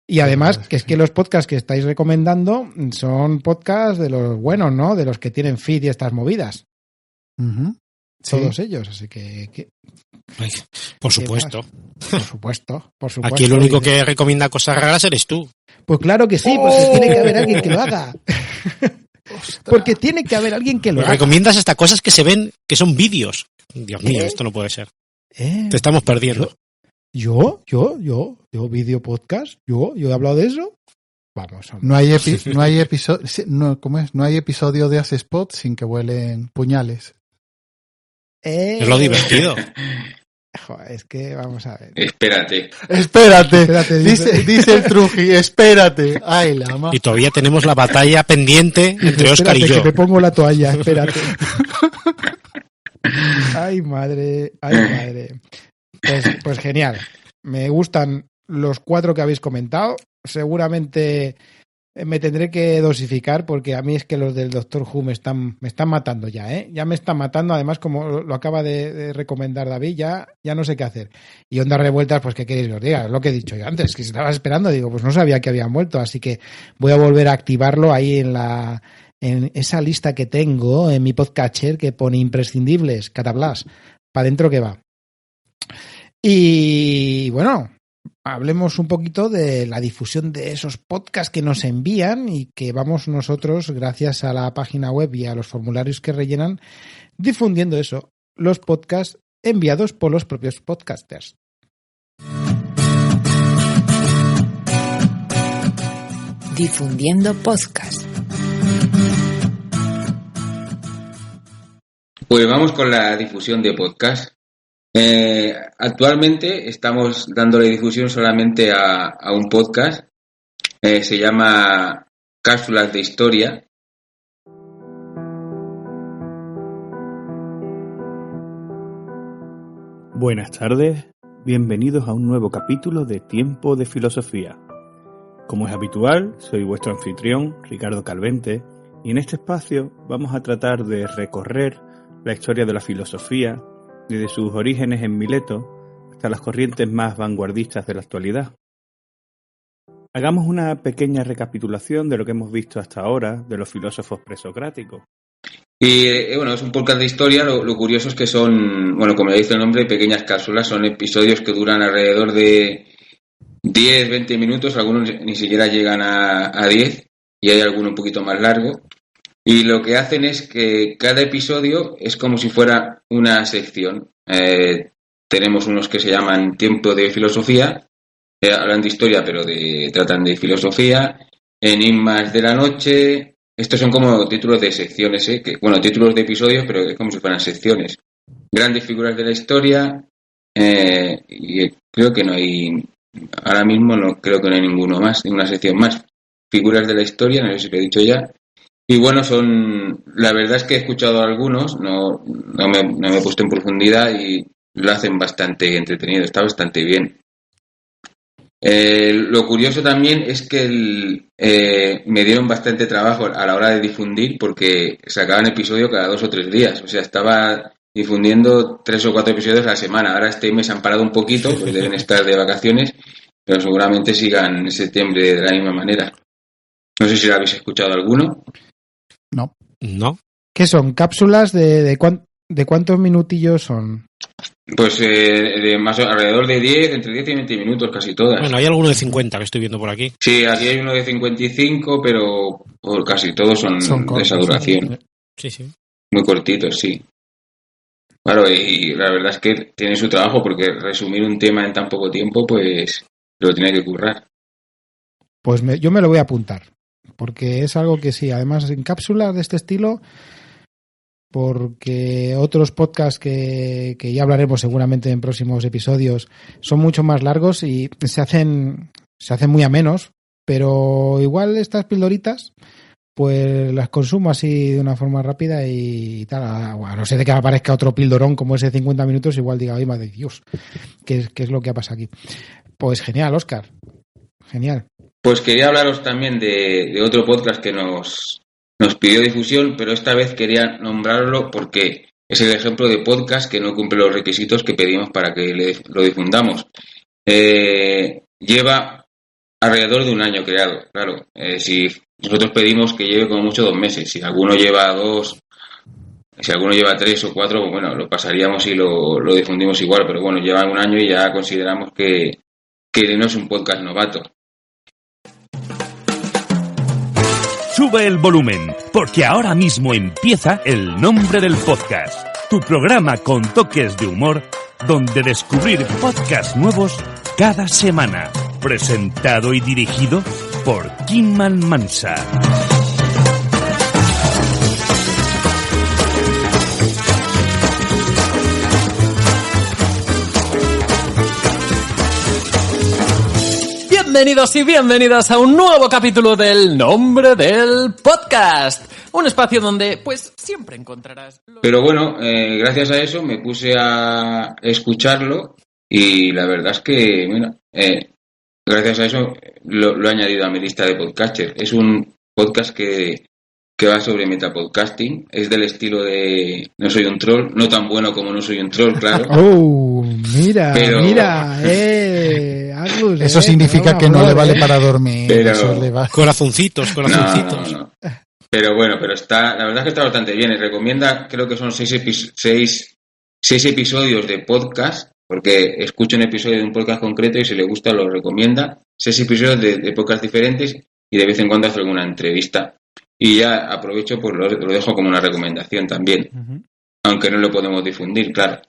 Y además, que es que los podcasts que estáis recomendando son podcasts de los buenos, ¿no? De los que tienen feed y estas movidas. Todos ellos, así que... Por supuesto. Por supuesto. Aquí el único que recomienda cosas raras eres tú. Pues claro que sí, porque tiene que haber alguien que lo haga. Porque tiene que haber alguien que lo haga. Recomiendas hasta cosas que se ven, que son vídeos. Dios mío, esto no puede ser. Te estamos perdiendo. ¿Yo? ¿Video podcast? ¿Yo he hablado de eso? Vamos. No hay episodio de Hace Spot sin que huelen puñales. Es lo divertido. Joder, es que vamos a ver. Espérate. Dice el Truji, espérate. Ay, la ma. Y todavía tenemos la batalla pendiente entre Óscar y yo. Que te pongo la toalla, espérate. Ay, madre. Pues genial. Me gustan los 4 que habéis comentado. Seguramente me tendré que dosificar porque a mí es que los del Doctor Who me están matando ya, ¿eh? Ya me están matando, además como lo acaba de recomendar David, ya no sé qué hacer. Y Ondas Revueltas, pues qué queréis que os diga, es lo que he dicho yo antes, que estaba esperando, digo, pues no sabía que habían vuelto, así que voy a volver a activarlo ahí en esa lista que tengo en mi podcatcher que pone imprescindibles, Catablas, para adentro que va. Y bueno, hablemos un poquito de la difusión de esos podcasts que nos envían y que vamos nosotros, gracias a la página web y a los formularios que rellenan, difundiendo eso, los podcasts enviados por los propios podcasters. Difundiendo podcast. Pues vamos con la difusión de podcast. Actualmente estamos dándole difusión solamente a un podcast. Se llama Cápsulas de Historia. Buenas tardes, bienvenidos a un nuevo capítulo de Tiempo de Filosofía. Como es habitual, soy vuestro anfitrión, Ricardo Calvente, y en este espacio vamos a tratar de recorrer la historia de la filosofía, desde sus orígenes en Mileto hasta las corrientes más vanguardistas de la actualidad. Hagamos una pequeña recapitulación de lo que hemos visto hasta ahora de los filósofos presocráticos. Y bueno, es un podcast de historia, lo curioso es que son, bueno, como le dice el nombre, pequeñas cápsulas, son episodios que duran alrededor de 10-20 minutos, algunos ni siquiera llegan a 10 y hay alguno un poquito más largo. Y lo que hacen es que cada episodio es como si fuera una sección. Tenemos unos que se llaman Tiempo de Filosofía, hablan de historia pero tratan de filosofía, Enigmas de la Noche. Estos son como títulos de secciones, títulos de episodios, pero es como si fueran secciones. Grandes figuras de la historia, y creo que no hay, ahora mismo no creo que no hay ninguno más, ninguna sección más. Figuras de la historia, no sé si lo he dicho ya. Y bueno, la verdad es que he escuchado algunos, no me he puesto en profundidad y lo hacen bastante entretenido, está bastante bien. Lo curioso también es que me dieron bastante trabajo a la hora de difundir porque sacaban episodio cada 2 o 3 días. O sea, estaba difundiendo 3 o 4 episodios a la semana. Ahora este mes han parado un poquito, pues deben estar de vacaciones, pero seguramente sigan en septiembre de la misma manera. No sé si lo habéis escuchado alguno. No. ¿Qué son? ¿Cápsulas de cuántos minutillos son? Pues más alrededor de 10, entre 10 y 20 minutos casi todas. Bueno, hay alguno de 50 que estoy viendo por aquí. Sí, aquí hay uno de 55, pero casi todos son cortos, de esa duración. Sí. Muy cortitos, sí. Claro, y la verdad es que tiene su trabajo porque resumir un tema en tan poco tiempo, pues lo tiene que currar. Pues yo me lo voy a apuntar, porque es algo que sí, además en cápsulas de este estilo, porque otros podcasts que ya hablaremos seguramente en próximos episodios son mucho más largos y se hacen muy amenos, pero igual estas pildoritas pues las consumo así de una forma rápida y tal. Bueno, no sé de que aparezca otro pildorón como ese 50 minutos, igual diga, ay madre de Dios, ¿qué es lo que ha pasado aquí? Pues genial, Óscar, genial. Pues quería hablaros también de otro podcast que nos pidió difusión, pero esta vez quería nombrarlo porque es el ejemplo de podcast que no cumple los requisitos que pedimos para que lo difundamos. Lleva alrededor de un año creado, claro. Si nosotros pedimos que lleve como mucho 2 meses, si alguno lleva 2, si alguno lleva 3 o 4, pues bueno, lo pasaríamos y lo difundimos igual, pero bueno, lleva un año y ya consideramos que no es un podcast novato. Sube el volumen, porque ahora mismo empieza El Nombre del Podcast, tu programa con toques de humor, donde descubrir podcasts nuevos cada semana. Presentado y dirigido por Kimman Mansa. Bienvenidos y bienvenidas a un nuevo capítulo del Nombre del Podcast. Un espacio donde, pues, siempre encontrarás... Pero bueno, gracias a eso me puse a escucharlo y la verdad es que, bueno, gracias a eso lo he añadido a mi lista de podcasters. Es un podcast que va sobre metapodcasting. Es del estilo de No soy un troll, no tan bueno como No soy un troll, claro. ¡Oh! Mira, pero... mira, Agus, eso significa que no le vale para dormir. Pero... Eso le va... Corazoncitos. No. Pero bueno, la verdad es que está bastante bien. Y recomienda, creo que son 6 episodios de podcast, porque escucho un episodio de un podcast concreto y si le gusta lo recomienda. 6 episodios de podcast diferentes y de vez en cuando hace alguna entrevista. Y ya aprovecho, pues lo dejo como una recomendación también. Aunque no lo podemos difundir, claro.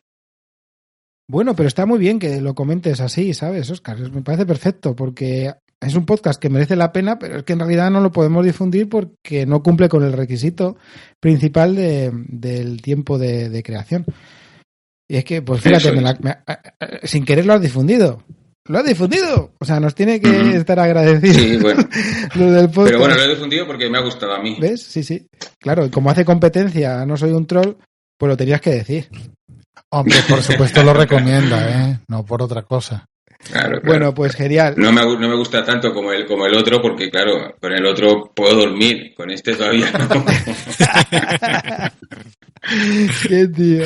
Bueno, pero está muy bien que lo comentes así, ¿sabes, Óscar? Me parece perfecto, porque es un podcast que merece la pena, pero es que en realidad no lo podemos difundir porque no cumple con el requisito principal del tiempo de creación. Y es que, pues fíjate, sin querer lo has difundido. ¡Lo has difundido! O sea, nos tiene que estar agradecido. Sí, bueno. Lo del podcast. Pero bueno, lo he difundido porque me ha gustado a mí. ¿Ves? Sí. Claro, y como hace competencia, No soy un troll, pues lo tenías que decir. Hombre, por supuesto lo recomienda, ¿eh? No por otra cosa. Claro. Bueno, pues genial. No me gusta tanto como el otro porque, claro, con el otro puedo dormir. Con este todavía no. Qué tío.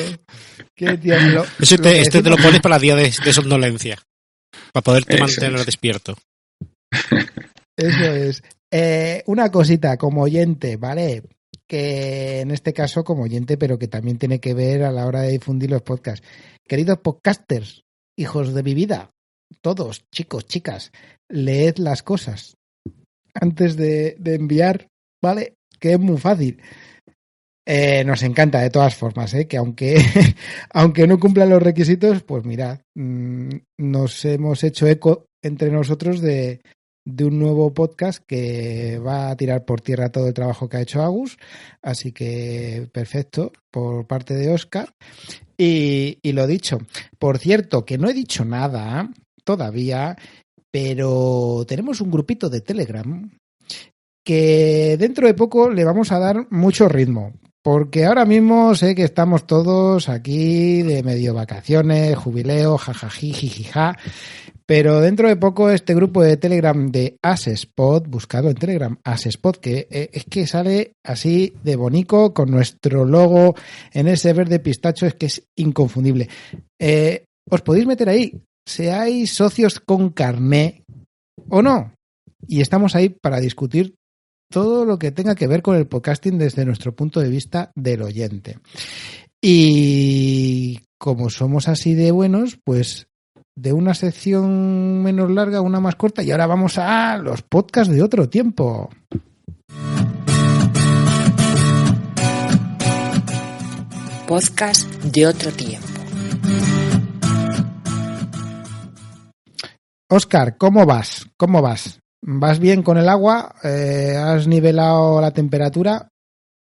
Este te lo pones para el día de somnolencia. Para poderte mantener despierto. Eso es. Una cosita, como oyente, ¿vale? Que en este caso como oyente, pero que también tiene que ver a la hora de difundir los podcasts. Queridos podcasters, hijos de mi vida, todos, chicos, chicas, leed las cosas antes de enviar, ¿vale? Que es muy fácil. Nos encanta de todas formas, que aunque no cumplan los requisitos, pues mirad, nos hemos hecho eco entre nosotros de un nuevo podcast que va a tirar por tierra todo el trabajo que ha hecho Agus, así que perfecto por parte de Óscar. Y lo dicho, por cierto, que no he dicho nada todavía, pero tenemos un grupito de Telegram que dentro de poco le vamos a dar mucho ritmo. Porque ahora mismo sé que estamos todos aquí de medio vacaciones, jubileo, jajají, jijija, pero dentro de poco este grupo de Telegram de Asespod, buscado en Telegram, Asespod, que es que sale así de bonico con nuestro logo en ese verde pistacho, es que es inconfundible. Os podéis meter ahí, seáis socios con carné o no, y estamos ahí para discutir todo lo que tenga que ver con el podcasting desde nuestro punto de vista del oyente. Y como somos así de buenos, pues de una sección menos larga a una más corta, y ahora vamos a los podcasts de otro tiempo. Podcast de otro tiempo. Óscar, ¿cómo vas? ¿Vas bien con el agua? ¿Has nivelado la temperatura?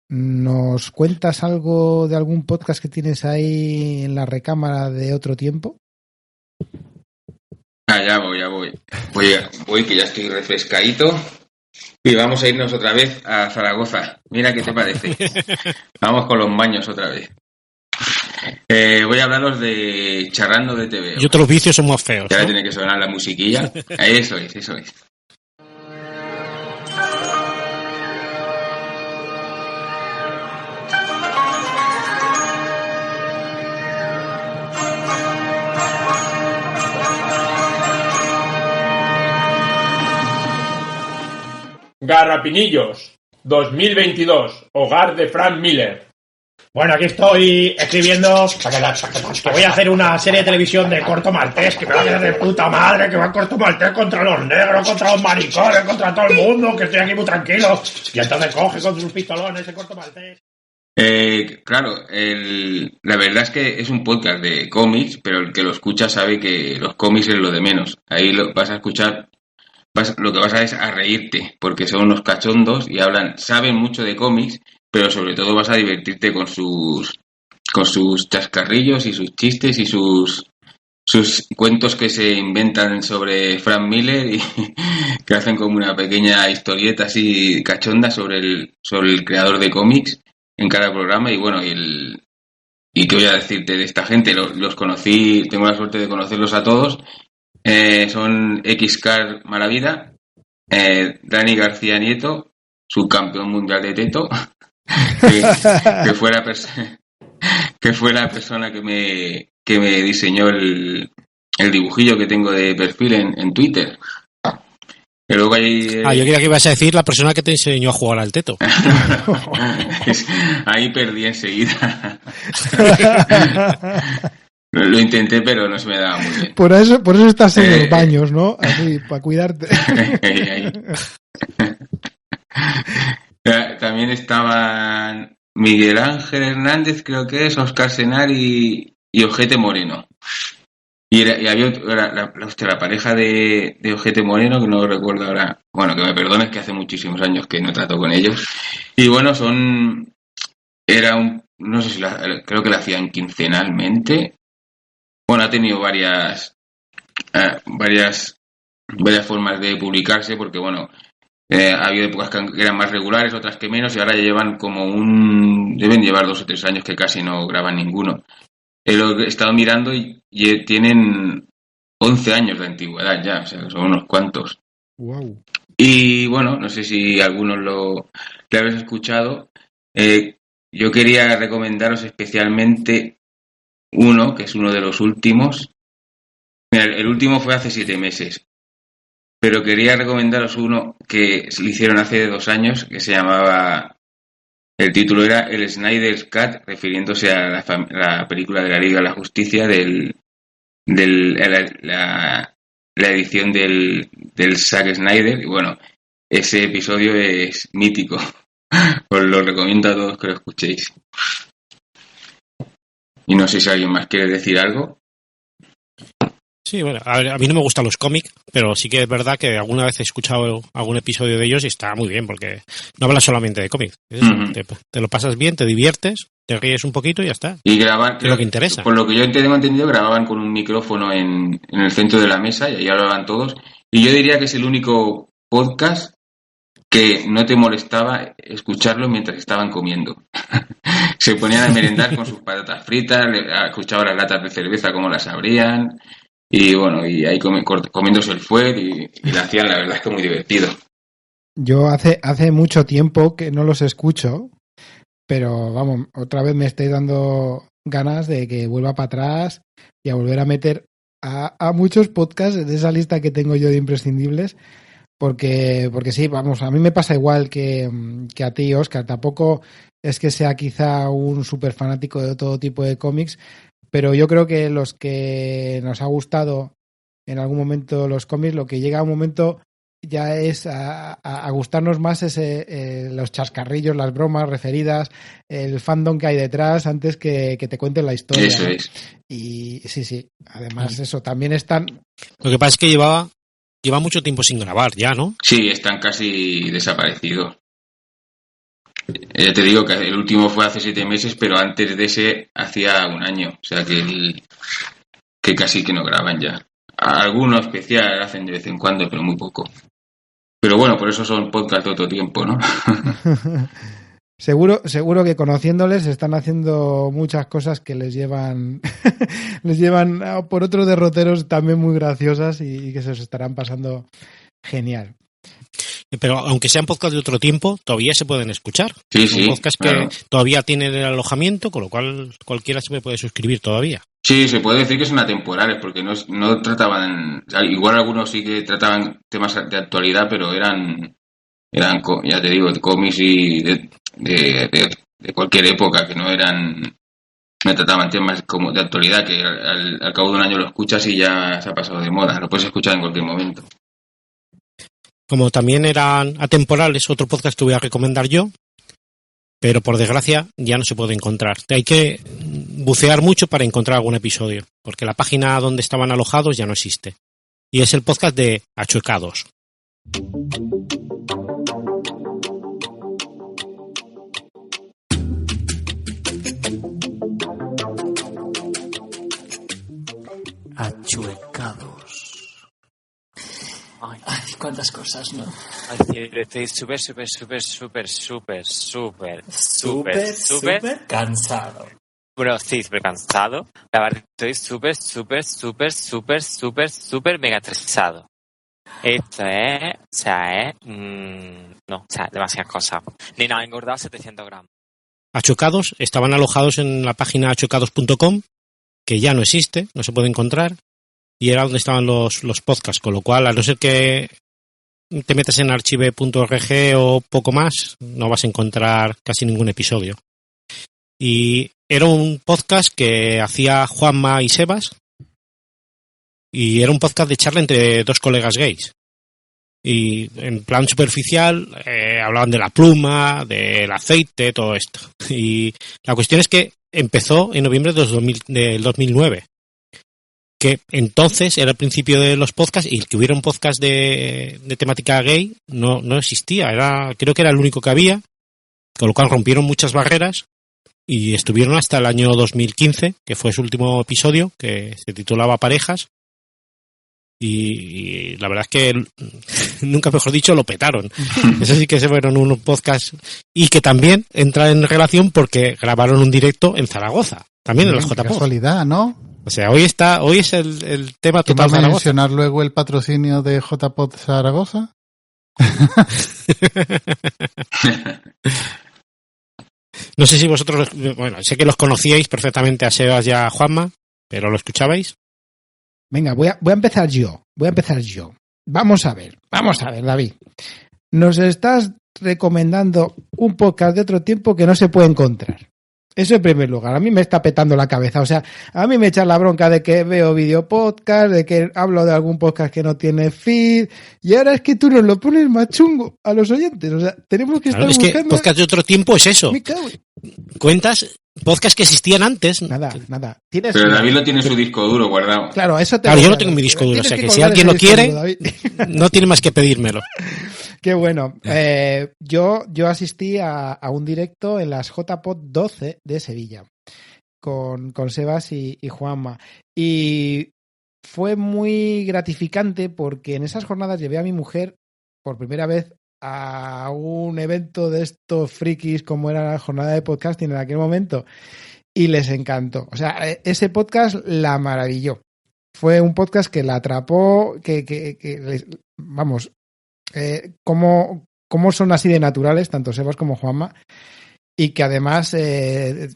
¿Nos cuentas algo de algún podcast que tienes ahí en la recámara de otro tiempo? Ya voy. Voy que ya estoy refrescadito. Y vamos a irnos otra vez a Zaragoza. Mira qué te parece. Vamos con los baños otra vez. Voy a hablaros de Charrando de TV. Y otros vicios son más feos. Ya ahora tiene que sonar la musiquilla. Eso es. Garrapinillos, 2022, hogar de Frank Miller. Bueno, aquí estoy escribiendo que voy a hacer una serie de televisión de Corto Maltés, que me va a quedar de puta madre, que va a Corto Maltés contra los negros, contra los maricones, contra todo el mundo, que estoy aquí muy tranquilo. Y entonces coge con sus pistolones el Corto Maltés. Claro, la verdad es que es un podcast de cómics, pero el que lo escucha sabe que los cómics es lo de menos. Ahí vas a escuchar, lo que vas a es a reírte, porque son unos cachondos y saben mucho de cómics, pero sobre todo vas a divertirte con sus chascarrillos y sus chistes y sus cuentos que se inventan sobre Frank Miller y que hacen como una pequeña historieta así cachonda sobre el creador de cómics en cada programa. Y bueno, y qué voy a decirte de esta gente, los conocí, tengo la suerte de conocerlos a todos son Xcar Malavida, Dani García Nieto, subcampeón mundial de teto, que fue la persona que me diseñó el dibujillo que tengo de perfil en Twitter. Y luego hay, yo creía que ibas a decir la persona que te enseñó a jugar al teto. Ahí perdí enseguida. Lo intenté, pero no se me daba muy bien. Por eso estás en los baños, ¿no? Así, para cuidarte. Ahí. También estaban Miguel Ángel Hernández, creo que es, Óscar Senar y Ojete Moreno. Y había la pareja de Ojete Moreno, que no recuerdo ahora, bueno, que me perdones, que hace muchísimos años que no trato con ellos. Y bueno, no sé si creo que la hacían quincenalmente. Bueno, ha tenido varias formas de publicarse, porque bueno, ha habido épocas que eran más regulares, otras que menos, y ahora ya llevan deben llevar 2 o 3 años que casi no graban ninguno. Lo he estado mirando y tienen 11 años de antigüedad ya, o sea, son unos cuantos. Wow. Y bueno, no sé si algunos lo habéis escuchado. Yo quería recomendaros especialmente uno, que es uno de los últimos. Mira, el último fue hace 7 meses, pero quería recomendaros uno que le hicieron hace 2 años, que se llamaba... El título era el Snyder's Cut, refiriéndose a la película de la Liga de la Justicia la edición del Zack Snyder. Y bueno, ese episodio es mítico. Os lo recomiendo a todos que lo escuchéis. Y no sé si alguien más quiere decir algo. Sí, bueno, a mí no me gustan los cómics, pero sí que es verdad que alguna vez he escuchado algún episodio de ellos y está muy bien, porque no habla solamente de cómics. Te lo pasas bien, te diviertes, te ríes un poquito y ya está. Y graban, es lo que interesa. Por lo que yo tengo entendido, grababan con un micrófono en el centro de la mesa y ahí hablaban todos. Y yo diría que es el único podcast que no te molestaba escucharlo mientras estaban comiendo. Se ponían a merendar con sus patatas fritas, escuchaban las latas de cerveza como las abrían. Y bueno, y ahí comiéndose el fuet y lo hacían, la verdad es que muy divertido. Yo hace mucho tiempo que no los escucho, pero vamos, otra vez me estoy dando ganas de que vuelva para atrás y a volver a meter a muchos podcasts de esa lista que tengo yo de imprescindibles, porque sí, vamos, a mí me pasa igual que a ti, Óscar. Tampoco es que sea quizá un súper fanático de todo tipo de cómics, pero yo creo que los que nos ha gustado en algún momento los cómics, lo que llega a un momento ya es a gustarnos más los chascarrillos, las bromas referidas, el fandom que hay detrás antes que te cuenten la historia. Eso es. Y sí, además eso, también están... Lo que pasa es que lleva mucho tiempo sin grabar ya, ¿no? Sí, están casi desaparecidos. Ya te digo que el último fue hace 7 meses, pero antes de ese hacía 1 año. O sea que casi que no graban ya. Alguno especial hacen de vez en cuando, pero muy poco. Pero bueno, por eso son podcasts de otro tiempo, ¿no? Seguro que conociéndoles están haciendo muchas cosas que les llevan por otros derroteros también muy graciosas y que se os estarán pasando genial. Pero aunque sean podcasts de otro tiempo, todavía se pueden escuchar. Sí, son podcasts que todavía tienen el alojamiento, con lo cual cualquiera se puede suscribir todavía. Sí, se puede decir que son atemporales, porque no trataban... Igual algunos sí que trataban temas de actualidad, pero eran ya te digo, de cómics y de cualquier época, que no trataban temas como de actualidad, que al cabo de 1 año lo escuchas y ya se ha pasado de moda. Lo puedes escuchar en cualquier momento. Como también eran atemporales, otro podcast que voy a recomendar yo, pero por desgracia ya no se puede encontrar. Hay que bucear mucho para encontrar algún episodio, porque la página donde estaban alojados ya no existe. Y es el podcast de Achuecados. Achuecados. Ay, cuántas cosas, ¿no? Estoy súper Súper cansado. Bueno, sí, súper cansado. La verdad, estoy súper mega estresado. Esto es, demasiadas cosas. Ni nada, he engordado 700 gramos. Achocados estaban alojados en la página achocados.com, que ya no existe, no se puede encontrar, y era donde estaban los podcasts, con lo cual, a no ser que te metas en archive.org o poco más, no vas a encontrar casi ningún episodio. Y era un podcast que hacía Juanma y Sebas, y era un podcast de charla entre dos colegas gays. Y en plan superficial hablaban de la pluma, del aceite, todo esto. Y la cuestión es que empezó en noviembre del 2009. Que entonces era el principio de los podcasts, y el que hubiera un podcast de temática gay no existía. Creo que era el único que había, con lo cual rompieron muchas barreras y estuvieron hasta el año 2015, que fue su último episodio, que se titulaba Parejas. Y la verdad es que, nunca mejor dicho, lo petaron. Eso sí que se fueron unos podcasts, y que también entra en relación porque grabaron un directo en Zaragoza, también en los JPod. Casualidad, ¿no? O sea, hoy es el tema total. ¿Vas a mencionar luego el patrocinio de JPod Zaragoza? No sé si vosotros, bueno, sé que los conocíais perfectamente a Sebas y a Juanma, pero ¿lo escuchabais? Venga, voy a empezar yo. Vamos a ver, David. Nos estás recomendando un podcast de otro tiempo que no se puede encontrar. Eso en primer lugar. A mí me está petando la cabeza. O sea, a mí me echan la bronca de que veo videopodcast, de que hablo de algún podcast que no tiene feed, y ahora es que tú nos lo pones más chungo a los oyentes. O sea, tenemos que estar buscando... Es que podcast de otro tiempo es eso. Cuentas podcasts que existían antes. Nada. Pero David lo tiene en su disco duro guardado. Claro, eso te... Claro, yo no tengo mi disco duro, o sea que si alguien lo quiere, no tiene más que pedírmelo. Qué bueno. Yo asistí a un directo en las JPod 12 de Sevilla con Sebas y Juanma. Y fue muy gratificante porque en esas jornadas llevé a mi mujer por primera vez a un evento de estos frikis como era la jornada de podcasting en aquel momento, y les encantó. O sea, ese podcast la maravilló. Fue un podcast que la atrapó, vamos, cómo son así de naturales, tanto Sebas como Juanma, y que además en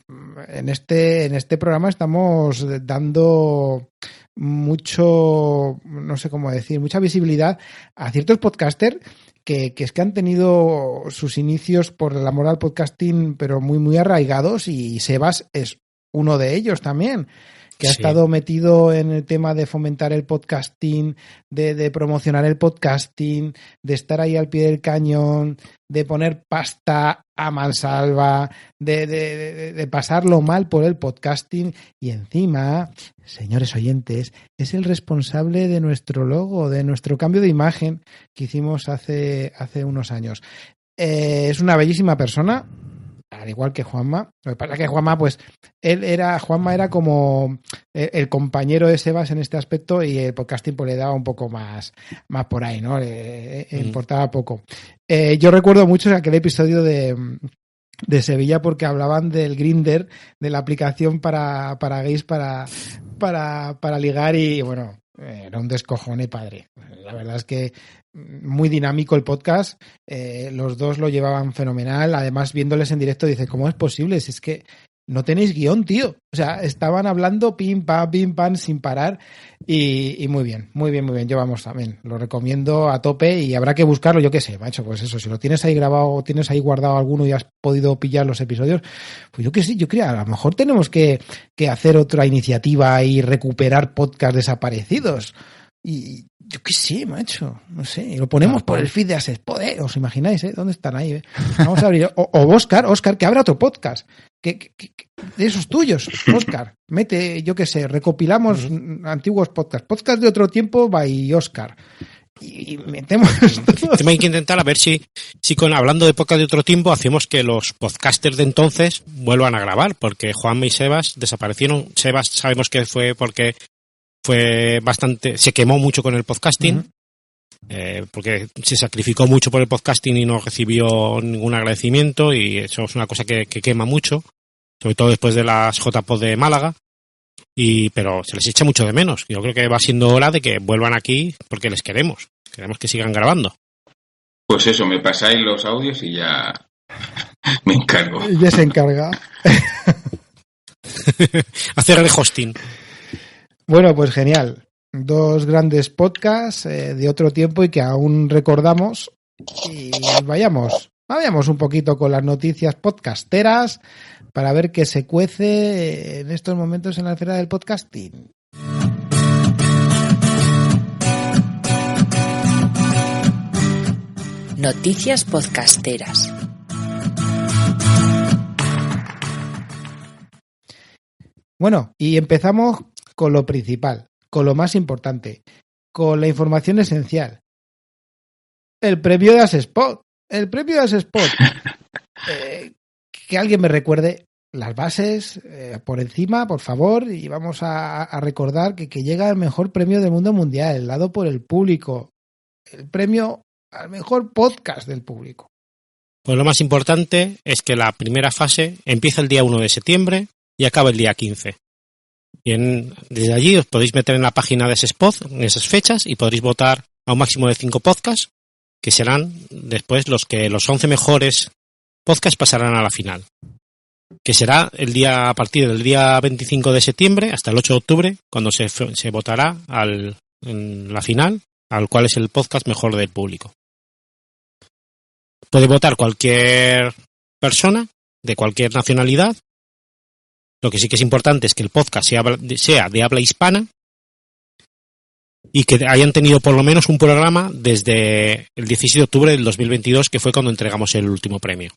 este programa estamos dando mucho, no sé cómo decir, mucha visibilidad a ciertos podcasters que es que han tenido sus inicios por el amor al podcasting, pero muy, muy arraigados, y Sebas es uno de ellos también, que ha estado metido en el tema de fomentar el podcasting, de promocionar el podcasting, de estar ahí al pie del cañón, de poner pasta a mansalva, de pasarlo mal por el podcasting, y encima, señores oyentes, es el responsable de nuestro logo, de nuestro cambio de imagen que hicimos hace unos años. Es una bellísima persona, al igual que Juanma. Lo que pasa es que Juanma, pues, Juanma era como el compañero de Sebas en este aspecto, y el podcasting pues le daba un poco más por ahí, ¿no? Le importaba poco. Yo recuerdo mucho aquel episodio de Sevilla, porque hablaban del Grindr, de la aplicación para gays para ligar, y bueno, era un descojone padre. La verdad es que muy dinámico el podcast, los dos lo llevaban fenomenal. Además, viéndoles en directo, dices, ¿cómo es posible? Si es que no tenéis guión, tío. O sea, estaban hablando pim pam sin parar, y muy bien. Yo, vamos, también lo recomiendo a tope, y habrá que buscarlo, yo qué sé, macho, pues eso, si lo tienes ahí grabado o tienes ahí guardado alguno y has podido pillar los episodios, pues yo qué sé, yo creo, a lo mejor tenemos que hacer otra iniciativa y recuperar podcasts desaparecidos. Y yo qué sé, macho, no sé, lo ponemos por el feed de Asespod, ¿os imagináis, dónde están ahí? Vamos a abrir, o Óscar, que abra otro podcast, que de esos tuyos, Óscar, mete, yo qué sé, recopilamos antiguos podcasts de otro tiempo, by Óscar, y metemos Hay que intentar a ver si hablando de podcast de otro tiempo, hacemos que los podcasters de entonces vuelvan a grabar, porque Juanma y Sebas desaparecieron. Sebas sabemos que fue porque se quemó mucho con el podcasting, porque se sacrificó mucho por el podcasting y no recibió ningún agradecimiento, y eso es una cosa que quema mucho. sobre todo después de las JPod de Málaga, pero se les echa mucho de menos. Yo creo que va siendo hora de que vuelvan aquí porque les queremos que sigan grabando. Pues eso, me pasáis los audios y ya me encargo. Ya se encarga. Hacer el hosting. Bueno, pues genial. 2 grandes podcasts de otro tiempo y que aún recordamos. Y vayamos un poquito con las noticias podcasteras para ver qué se cuece en estos momentos en la esfera del podcasting. Noticias podcasteras. Bueno, y empezamos con lo principal, con lo más importante, con la información esencial. El premio de Asespot. El premio de Asespot. Que alguien me recuerde las bases por encima, por favor, y vamos a recordar que llega el mejor premio del mundo mundial, dado por el público. El premio al mejor podcast del público. Pues lo más importante es que la primera fase empieza el día 1 de septiembre y acaba el día 15. Desde allí os podéis meter en la página de Asespot en esas fechas y podréis votar a un máximo de 5 podcasts, que serán después los 11 mejores podcasts pasarán a la final, que será a partir del día 25 de septiembre hasta el 8 de octubre, cuando se votará en la final, al cual es el podcast mejor del público. Puede votar cualquier persona de cualquier nacionalidad. Lo que sí que es importante es que el podcast sea de habla hispana y que hayan tenido por lo menos un programa desde el 16 de octubre del 2022, que fue cuando entregamos el último premio.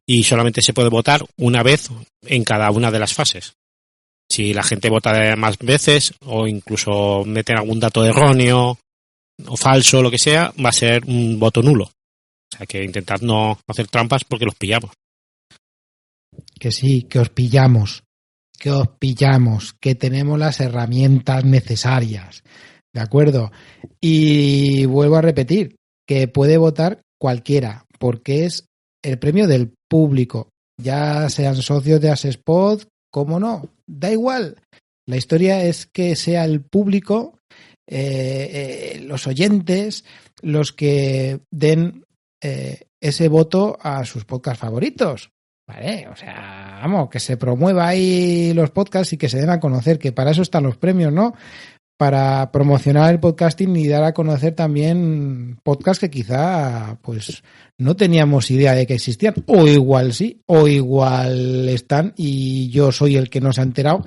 Y solamente se puede votar una vez en cada una de las fases. Si la gente vota más veces o incluso meten algún dato erróneo o falso, lo que sea, va a ser un voto nulo. O sea que intentad no hacer trampas porque los pillamos. Que sí, que os pillamos, que tenemos las herramientas necesarias, ¿de acuerdo? Y vuelvo a repetir, que puede votar cualquiera, porque es el premio del público, ya sean socios de Asespot, cómo no, da igual. La historia es que sea el público, los oyentes, los que den ese voto a sus podcasts favoritos. Vale, o sea, vamos, que se promueva ahí los podcasts y que se den a conocer, que para eso están los premios, ¿no? Para promocionar el podcasting y dar a conocer también podcasts que quizá pues no teníamos idea de que existían, o igual sí, o igual están y yo soy el que no se ha enterado,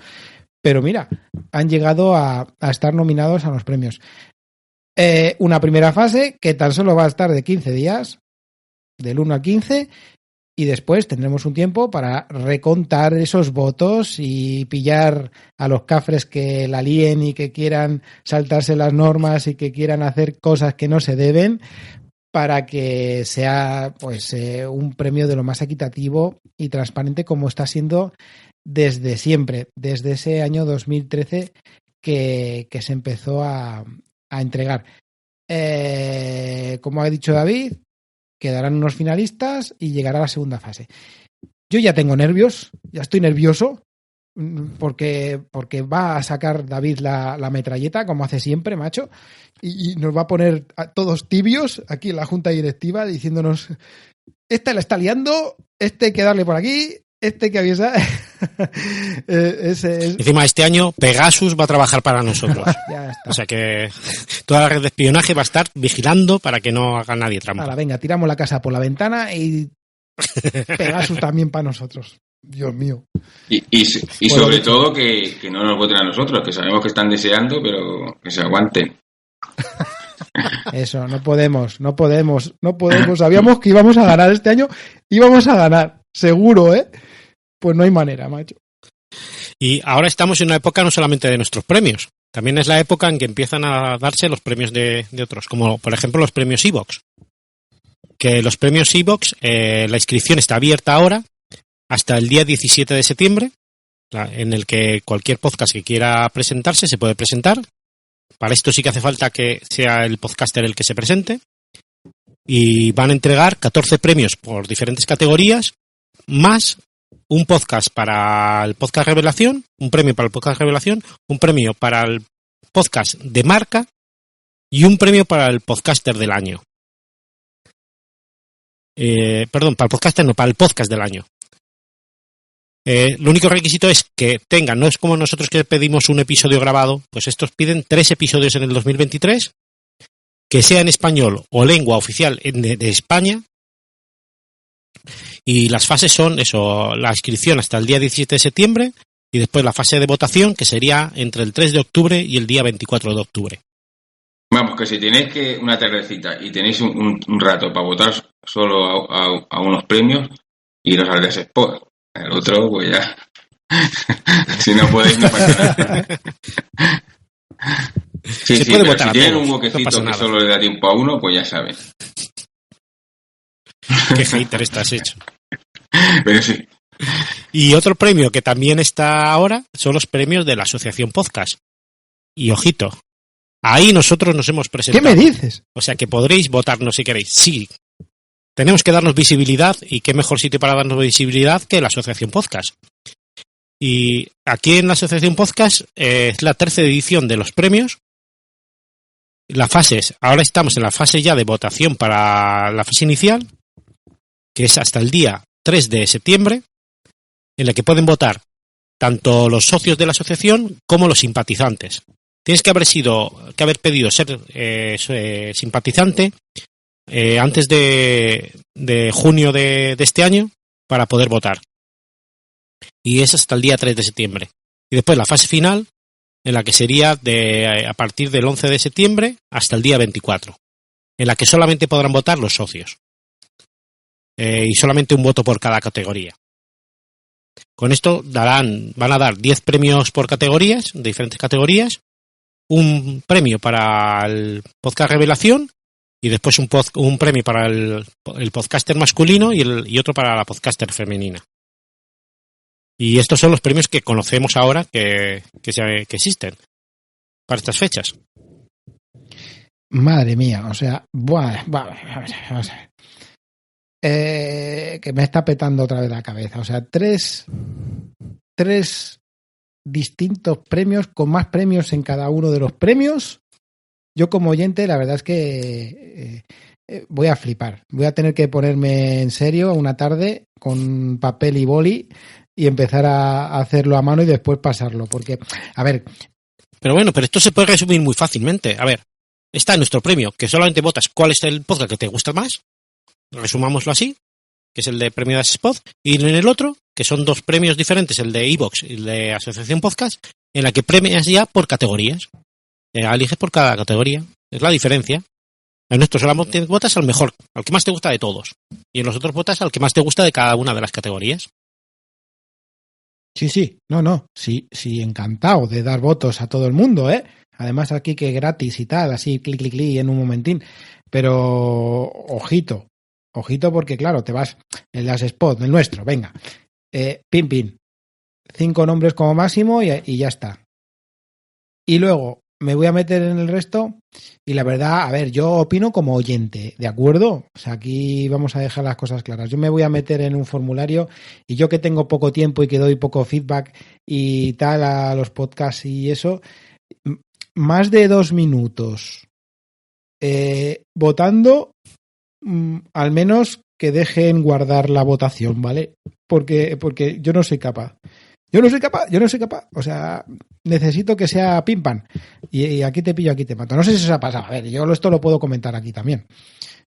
pero mira, han llegado a estar nominados a los premios. Una primera fase que tan solo va a estar de 15 días, del 1 al 15, y después tendremos un tiempo para recontar esos votos y pillar a los cafres que la líen y que quieran saltarse las normas y que quieran hacer cosas que no se deben, para que sea pues un premio de lo más equitativo y transparente, como está siendo desde siempre, desde ese año 2013 que se empezó a entregar. Como ha dicho David, quedarán unos finalistas y llegará la segunda fase. Yo ya tengo nervios, ya estoy nervioso, porque va a sacar David la metralleta, como hace siempre, macho, y nos va a poner a todos tibios aquí en la junta directiva diciéndonos: esta la está liando, este hay que darle por aquí, este hay que avisar. Encima, este año Pegasus va a trabajar para nosotros. Ya está. O sea que toda la red de espionaje va a estar vigilando para que no haga nadie trampa. Ahora, venga, tiramos la casa por la ventana y Pegasus también para nosotros. Dios mío. Y sobre todo que no nos voten a nosotros, que sabemos que están deseando, pero que se aguanten. Eso, no podemos. Sabíamos que íbamos a ganar este año, íbamos a ganar, seguro, ¿eh? Pues no hay manera, macho. Y ahora estamos en una época no solamente de nuestros premios, también es la época en que empiezan a darse los premios de otros, como por ejemplo los premios iVoox. Que los premios iVoox, la inscripción está abierta ahora hasta el día 17 de septiembre, en el que cualquier podcast que quiera presentarse se puede presentar. Para esto sí que hace falta que sea el podcaster el que se presente. Y van a entregar 14 premios por diferentes categorías, más un podcast para el podcast Revelación, un premio para el podcast Revelación, un premio para el podcast de marca y un premio para el podcaster del año. Perdón, para el podcaster no, para el podcast del año. Lo único requisito es que tengan, no es como nosotros que pedimos un episodio grabado, pues estos piden 3 episodios en el 2023, que sea en español o lengua oficial de España, y las fases son eso, la inscripción hasta el día 17 de septiembre y después la fase de votación, que sería entre el 3 de octubre y el día 24 de octubre. Vamos, que si tenéis una tardecita y tenéis un rato para votar solo a unos premios, iros al Spot. El otro, pues ya. Si no podéis, no pasa nada. Sí, puede pero votar si tienen todos, un huequecito no que solo le da tiempo a uno, pues ya saben. Qué hater estás hecho. Pero sí. Y otro premio que también está ahora son los premios de la Asociación Podcast. Y ojito, ahí nosotros nos hemos presentado. ¿Qué me dices? O sea que podréis votarnos si queréis. Sí, tenemos que darnos visibilidad, y qué mejor sitio para darnos visibilidad que la Asociación Podcast. Y aquí en la Asociación Podcast es la 13ª edición de los premios. Ahora estamos en la fase ya de votación para la fase inicial, que es hasta el día 3 de septiembre, en la que pueden votar tanto los socios de la asociación como los simpatizantes. Tienes que haber pedido ser simpatizante antes de junio de este año para poder votar. Y es hasta el día 3 de septiembre. Y después la fase final, en la que sería a partir del 11 de septiembre hasta el día 24, en la que solamente podrán votar los socios. Y solamente un voto por cada categoría. Con esto van a dar 10 premios por categorías, de diferentes categorías, un premio para el podcast Revelación y después un premio para el podcaster masculino y otro para la podcaster femenina. Y estos son los premios que conocemos ahora que existen para estas fechas. Madre mía, o sea, vamos a ver. Que me está petando otra vez la cabeza. O sea, tres distintos premios con más premios en cada uno de los premios. Yo como oyente, la verdad es que voy a flipar. Voy a tener que ponerme en serio una tarde con papel y boli y empezar a hacerlo a mano y después pasarlo. Porque, a ver... Pero esto se puede resumir muy fácilmente. A ver, está nuestro premio, que solamente votas cuál es el podcast que te gusta más. Resumámoslo así, que es el de premio de Spot, y en el otro, que son 2 premios diferentes, el de iVoox y el de Asociación Podcast, en la que premias ya por categorías. Eliges por cada categoría, es la diferencia. En nuestro solamente votas al mejor, al que más te gusta de todos, y en los otros votas al que más te gusta de cada una de las categorías. Sí, sí, encantado de dar votos a todo el mundo, ¿eh? Además aquí que gratis y tal, así clic en un momentín, pero ojito porque claro, te vas en las Spot, el nuestro, venga, pin, 5 nombres como máximo y ya está. Y luego me voy a meter en el resto y la verdad, a ver, yo opino como oyente, ¿de acuerdo? O sea, aquí vamos a dejar las cosas claras. Yo me voy a meter en un formulario y yo que tengo poco tiempo y que doy poco feedback y tal a los podcasts y eso, más de 2 minutos votando, al menos que dejen guardar la votación, ¿vale? Porque yo no soy capaz. Yo no soy capaz. O sea, necesito que sea pim pam. Y aquí te pillo, aquí te mato. No sé si eso ha pasado. A ver, yo esto lo puedo comentar aquí también.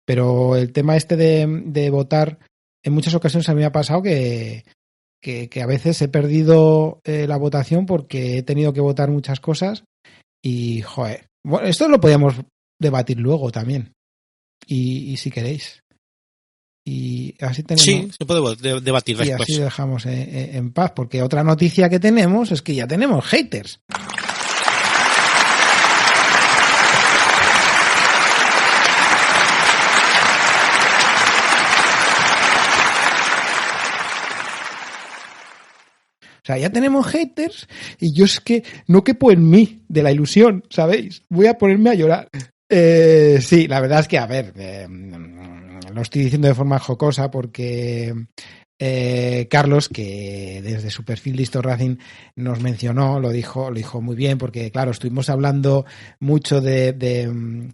Pero el tema este de votar, en muchas ocasiones a mí me ha pasado que a veces he perdido la votación porque he tenido que votar muchas cosas. Y, joder, bueno, esto lo podíamos debatir luego también. Y si queréis. Y así tenemos. Sí, se puede debatir después. Y así dejamos en paz, porque otra noticia que tenemos es que ya tenemos haters. O sea, ya tenemos haters y yo es que no quepo en mí de la ilusión, ¿sabéis? Voy a ponerme a llorar. Sí, la verdad es que, a ver, lo estoy diciendo de forma jocosa porque Carlos, que desde su perfil Listo Racing nos mencionó, lo dijo muy bien, porque claro, estuvimos hablando mucho del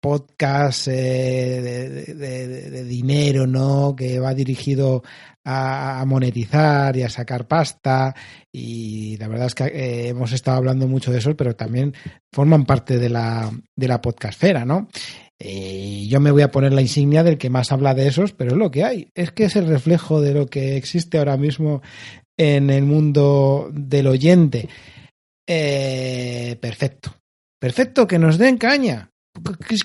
podcast de dinero, ¿no? Que va dirigido a monetizar y a sacar pasta, y la verdad es que hemos estado hablando mucho de eso, pero también forman parte de la podcastfera, ¿no? Yo me voy a poner la insignia del que más habla de esos, pero es lo que hay, es que es el reflejo de lo que existe ahora mismo en el mundo del oyente. Perfecto, que nos den caña.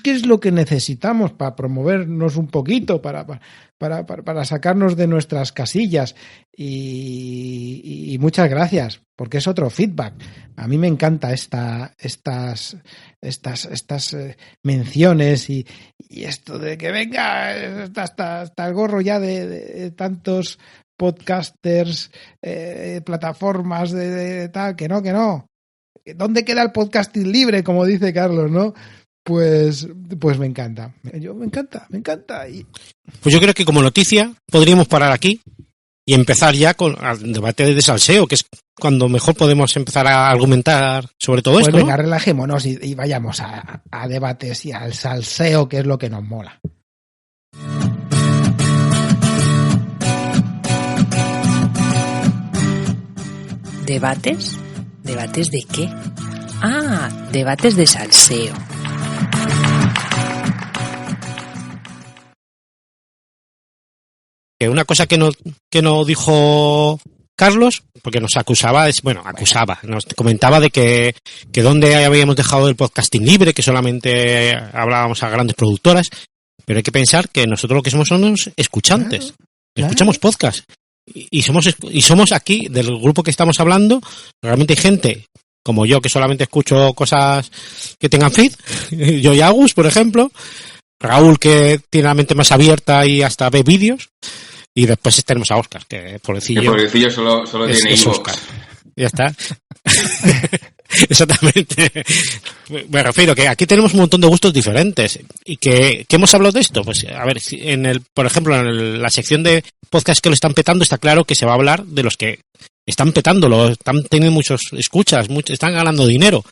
¿Qué es lo que necesitamos para promovernos un poquito, para sacarnos de nuestras casillas? Y muchas gracias, porque es otro feedback. A mí me encanta estas menciones y esto de que venga hasta el gorro ya de tantos podcasters, plataformas de tal, que no. ¿Dónde queda el podcasting libre, como dice Carlos, no? Pues me encanta. Me encanta. Pues yo creo que como noticia podríamos parar aquí y empezar ya con el debate de salseo, que es cuando mejor podemos empezar a argumentar sobre todo esto. Pues venga, ¿no? relajémonos y vayamos a debates y al salseo, que es lo que nos mola. ¿Debates? ¿Debates de qué? Ah, debates de salseo. Una cosa que no dijo Carlos, porque nos nos comentaba de que dónde habíamos dejado el podcasting libre, que solamente hablábamos a grandes productoras, pero hay que pensar que nosotros lo que somos son escuchantes, escuchamos podcast y somos aquí del grupo que estamos hablando, realmente hay gente como yo que solamente escucho cosas que tengan feed, yo y Agus, por ejemplo, Raúl que tiene la mente más abierta y hasta ve vídeos. Y después tenemos a Óscar, que pobrecillo solo tiene es Óscar. Ya está. Exactamente. Me refiero que aquí tenemos un montón de gustos diferentes. ¿Y que hemos hablado de esto? Pues a ver, por ejemplo, en la sección de podcast que lo están petando, está claro que se va a hablar de los que están petándolo, están teniendo muchos escuchas, están ganando dinero.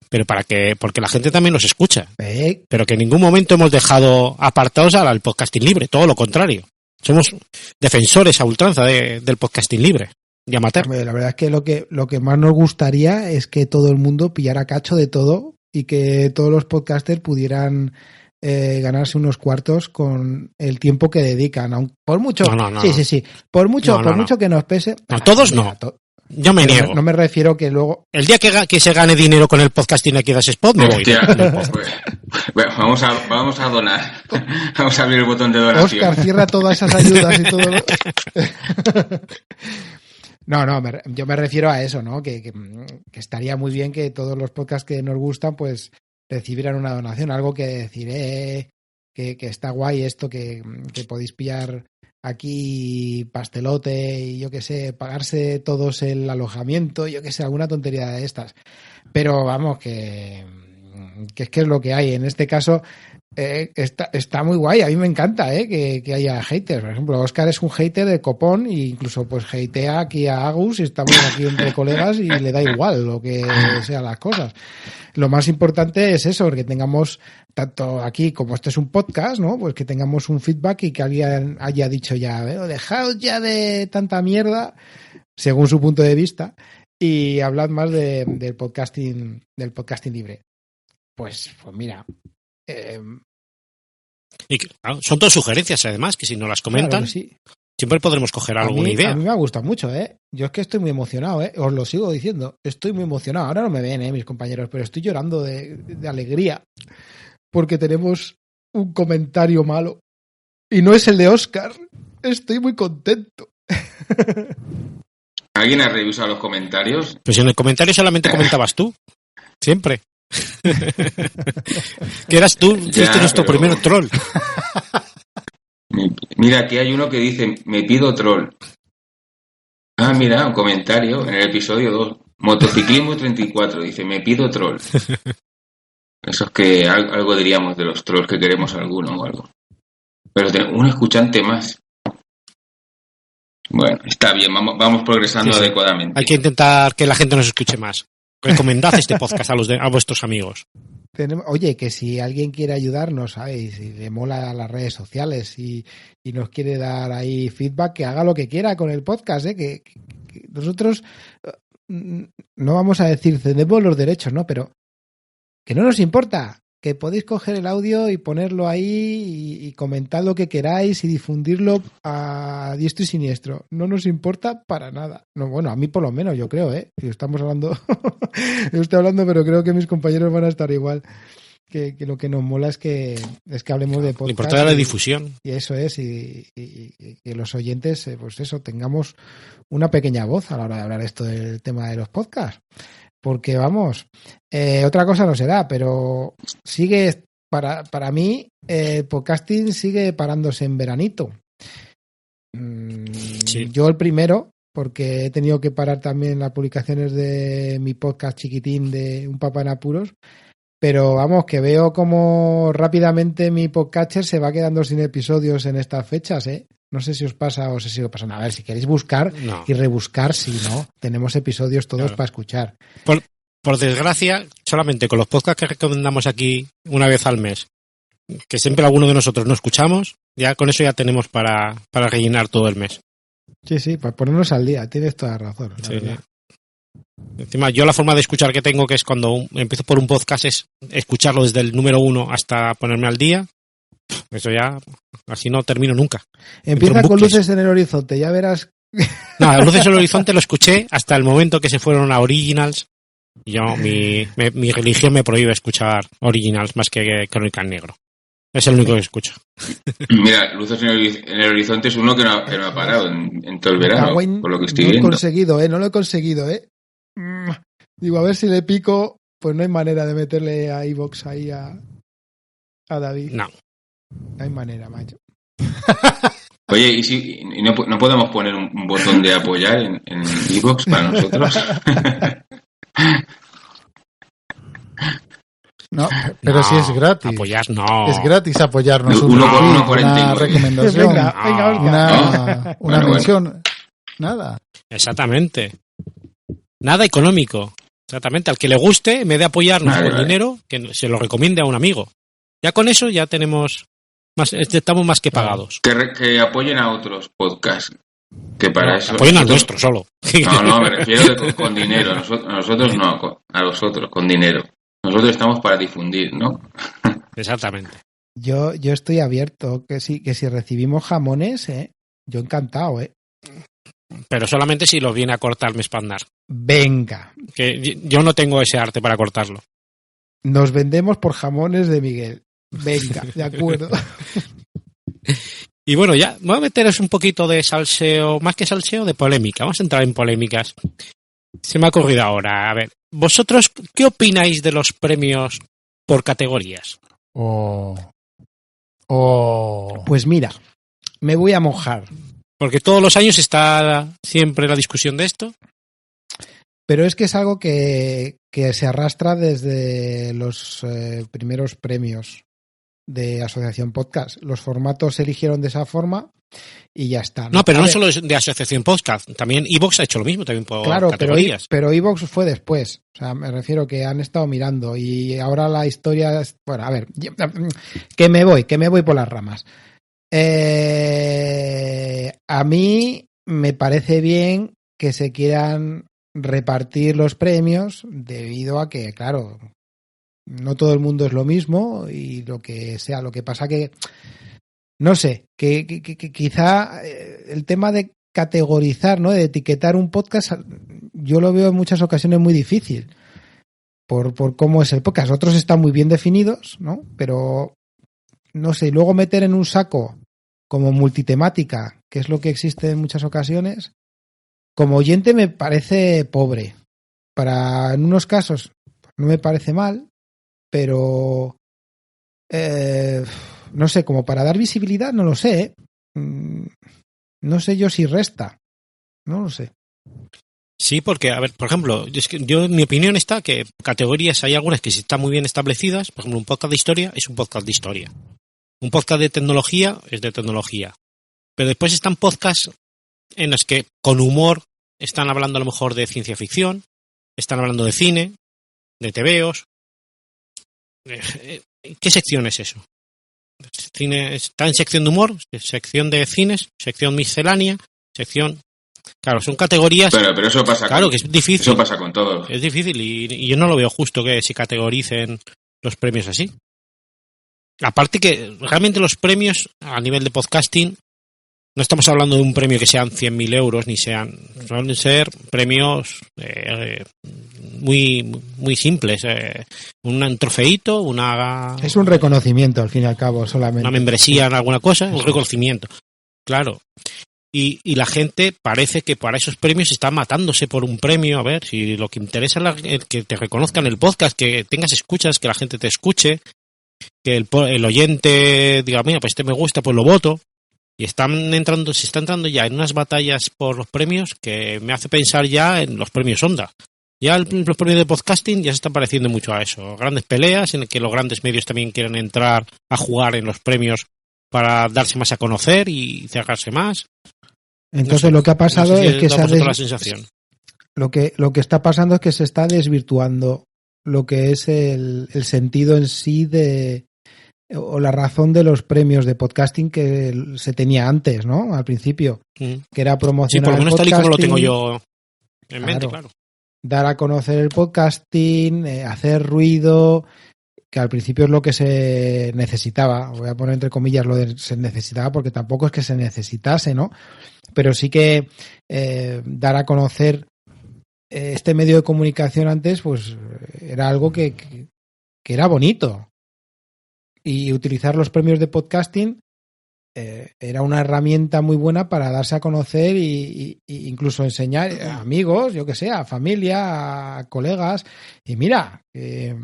Pero porque la gente también los escucha. Pero que en ningún momento hemos dejado apartados al podcasting libre, todo lo contrario. Somos defensores a ultranza del podcasting libre y amateur. La verdad es que lo que más nos gustaría es que todo el mundo pillara cacho de todo y que todos los podcasters pudieran ganarse unos cuartos con el tiempo que dedican. Por mucho, sí. Por mucho que nos pese. No, todos no. Yo me niego. No me refiero que luego... El día que se gane dinero con el podcasting aquí de Spot, me voy. Bueno, vamos a donar. Vamos a abrir el botón de donación. Óscar, cierra todas esas ayudas y todo. No, yo me refiero a eso, ¿no? Que estaría muy bien que todos los podcasts que nos gustan, pues, recibieran una donación. Algo que decir, que está guay esto, que podéis pillar aquí pastelote y yo qué sé, pagarse todos el alojamiento, yo qué sé, alguna tontería de estas. Pero vamos, que es lo que hay. En este caso está muy guay. A mí me encanta que haya haters. Por ejemplo, Óscar es un hater de copón e incluso pues hatea aquí a Agus y estamos aquí entre colegas y le da igual lo que sean las cosas. Lo más importante es eso, que tengamos, tanto aquí como este es un podcast, ¿no? Pues que tengamos un feedback y que alguien haya dicho ya, dejaos ya de tanta mierda, según su punto de vista, y hablad más del podcasting libre. Pues mira. Y claro, son todas sugerencias, además, que si no las comentan, claro, sí. Siempre podremos coger alguna idea. A mí me ha gustado mucho, Yo es que estoy muy emocionado, Os lo sigo diciendo. Estoy muy emocionado. Ahora no me ven, mis compañeros, pero estoy llorando de alegría porque tenemos un comentario malo. Y no es el de Óscar. Estoy muy contento. ¿Alguien ha revisado los comentarios? Pues en el comentario solamente comentabas tú. Siempre. Que eras tú, fuiste nuestro primer troll. Mira, aquí hay uno que dice, me pido troll. Ah, mira, un comentario en el episodio 2. Motociclismo 34, dice, me pido troll. Eso es que algo diríamos de los trolls, que queremos alguno o algo. Pero un escuchante más. Bueno, está bien, vamos progresando adecuadamente. Hay que intentar que la gente nos escuche más. Recomendad este podcast a vuestros amigos. Oye, que si alguien quiere ayudarnos, ¿sabes? Si le mola las redes sociales y nos quiere dar ahí feedback, que haga lo que quiera con el podcast, ¿eh? Que nosotros no vamos a decir cedemos los derechos, ¿no? Pero que no nos importa, que podéis coger el audio y ponerlo ahí y comentar lo que queráis y difundirlo a diestro y siniestro. No nos importa para nada. No, bueno, a mí por lo menos, yo creo, ¿eh? Estamos hablando, yo estoy hablando, pero creo que mis compañeros van a estar igual. Que lo que nos mola es que hablemos de podcast. Lo importante es la difusión. Y eso es, y que los oyentes, pues eso, tengamos una pequeña voz a la hora de hablar esto del tema de los podcasts. Porque vamos, otra cosa no será, pero sigue, para mí, el podcasting sigue parándose en veranito. Sí. Yo el primero, porque he tenido que parar también las publicaciones de mi podcast chiquitín de Un Papá en Apuros, pero vamos, que veo como rápidamente mi podcatcher se va quedando sin episodios en estas fechas, ¿eh? No sé si os pasa o sé si os pasa. A ver, si queréis buscar y rebuscar, si no, tenemos episodios todos para escuchar. Por desgracia, solamente con los podcasts que recomendamos aquí una vez al mes, que siempre alguno de nosotros no escuchamos, ya con eso ya tenemos para rellenar todo el mes. Sí, para ponernos al día, tienes toda la razón. Sí. Encima, yo la forma de escuchar que tengo, que es cuando empiezo por un podcast, es escucharlo desde el número 1 hasta ponerme al día. Eso ya, así no termino nunca. Empieza con Luces en el Horizonte, ya verás. No, Luces en el Horizonte lo escuché hasta el momento que se fueron a Originals. Yo, mi religión me prohíbe escuchar Originals más que Crónica en Negro. Es el único que escucho. Mira, Luces en el Horizonte es uno que no ha parado en todo el verano, por lo que estoy viendo. No lo he conseguido, ¿eh? Digo, a ver si le pico, pues no hay manera de meterle a iVoox ahí a David. No hay manera, macho. Oye, ¿y si no podemos poner un botón de apoyar en iVoox para nosotros? No, pero si es gratis. Apoyar no. Es gratis apoyarnos. Una recomendación. Venga, una mención. Nada. Exactamente. Nada económico. Exactamente. Al que le guste, en vez de apoyarnos con dinero, que se lo recomiende a un amigo. Ya con eso ya estamos más que pagados. Que apoyen a otros podcasts. Que para eso. Apoyen al nuestro solo. No, me refiero con dinero. Nosotros no, a los otros, con dinero. Nosotros estamos para difundir, ¿no? Exactamente. Yo estoy abierto, que si recibimos jamones, yo encantado, Pero solamente si los viene a cortar mi Spandar. Venga. Que yo no tengo ese arte para cortarlo. Nos vendemos por jamones de Miguel. Venga, de acuerdo. Y bueno, ya voy a meteros un poquito de salseo, más que salseo, de polémica. Vamos a entrar en polémicas. Se me ha ocurrido ahora. A ver, ¿vosotros qué opináis de los premios por categorías? Pues mira, me voy a mojar. Porque todos los años está siempre la discusión de esto. Pero es que es algo que se arrastra desde los primeros premios de Asociación Podcast. Los formatos se eligieron de esa forma y ya está. No, pero no solo de Asociación Podcast. También iVoox ha hecho lo mismo, también por categorías. Pero iVoox fue después. O sea, me refiero que han estado mirando y ahora la historia... Bueno, a ver, que me voy por las ramas. A mí me parece bien que se quieran repartir los premios debido a que, claro, no todo el mundo es lo mismo y lo que sea. Lo que pasa que, no sé, que quizá el tema de categorizar, ¿no? De etiquetar un podcast, yo lo veo en muchas ocasiones muy difícil por cómo es el podcast. Otros están muy bien definidos, ¿no? Pero, no sé, luego meter en un saco como multitemática, que es lo que existe en muchas ocasiones, como oyente me parece pobre. En unos casos no me parece mal, pero no sé, como para dar visibilidad, no lo sé. No sé yo si resta. No lo sé. Sí, porque, a ver, por ejemplo, yo en mi opinión está que categorías hay algunas que sí están muy bien establecidas. Por ejemplo, un podcast de historia es un podcast de historia. Un podcast de tecnología es de tecnología. Pero después están podcasts en los que con humor están hablando a lo mejor de ciencia ficción, están hablando de cine, de tebeos. ¿Qué sección es eso? ¿Cine está en sección de humor, sección de cines, sección miscelánea, sección... Claro, son categorías... Pero eso pasa claro, que es difícil. Eso pasa con todos. Es difícil y yo no lo veo justo que se categoricen los premios así. Aparte que realmente los premios a nivel de podcasting no estamos hablando de un premio que sean 100.000 euros, ni sean... Suelen ser premios muy simples. Un trofeíto, es un reconocimiento, al fin y al cabo, solamente. Una membresía en alguna cosa, un reconocimiento. Claro. Y la gente parece que para esos premios está matándose por un premio. A ver, si lo que interesa es que te reconozcan el podcast, que tengas escuchas, que la gente te escuche, que el oyente diga, mira, pues me gusta, pues lo voto. Y se está entrando ya en unas batallas por los premios que me hace pensar ya en los premios Onda. Ya los premios de podcasting ya se están pareciendo mucho a eso. Grandes peleas en el que los grandes medios también quieren entrar a jugar en los premios para darse más a conocer y cerrarse más. Entonces no sé, lo que ha pasado no sé si es que la sensación. Lo que está pasando es que se está desvirtuando lo que es el sentido en sí o la razón de los premios de podcasting que se tenía antes, ¿no? Al principio, que era promocionar. Sí, por lo menos tal y como lo tengo yo en mente, claro. claro. Dar a conocer el podcasting, hacer ruido, que al principio es lo que se necesitaba. Voy a poner entre comillas lo de se necesitaba porque tampoco es que se necesitase, ¿no? Pero sí que dar a conocer este medio de comunicación antes, pues era algo que era bonito. Y utilizar los premios de podcasting era una herramienta muy buena para darse a conocer y incluso enseñar a amigos, yo que sé, a familia, a colegas. Y mira, que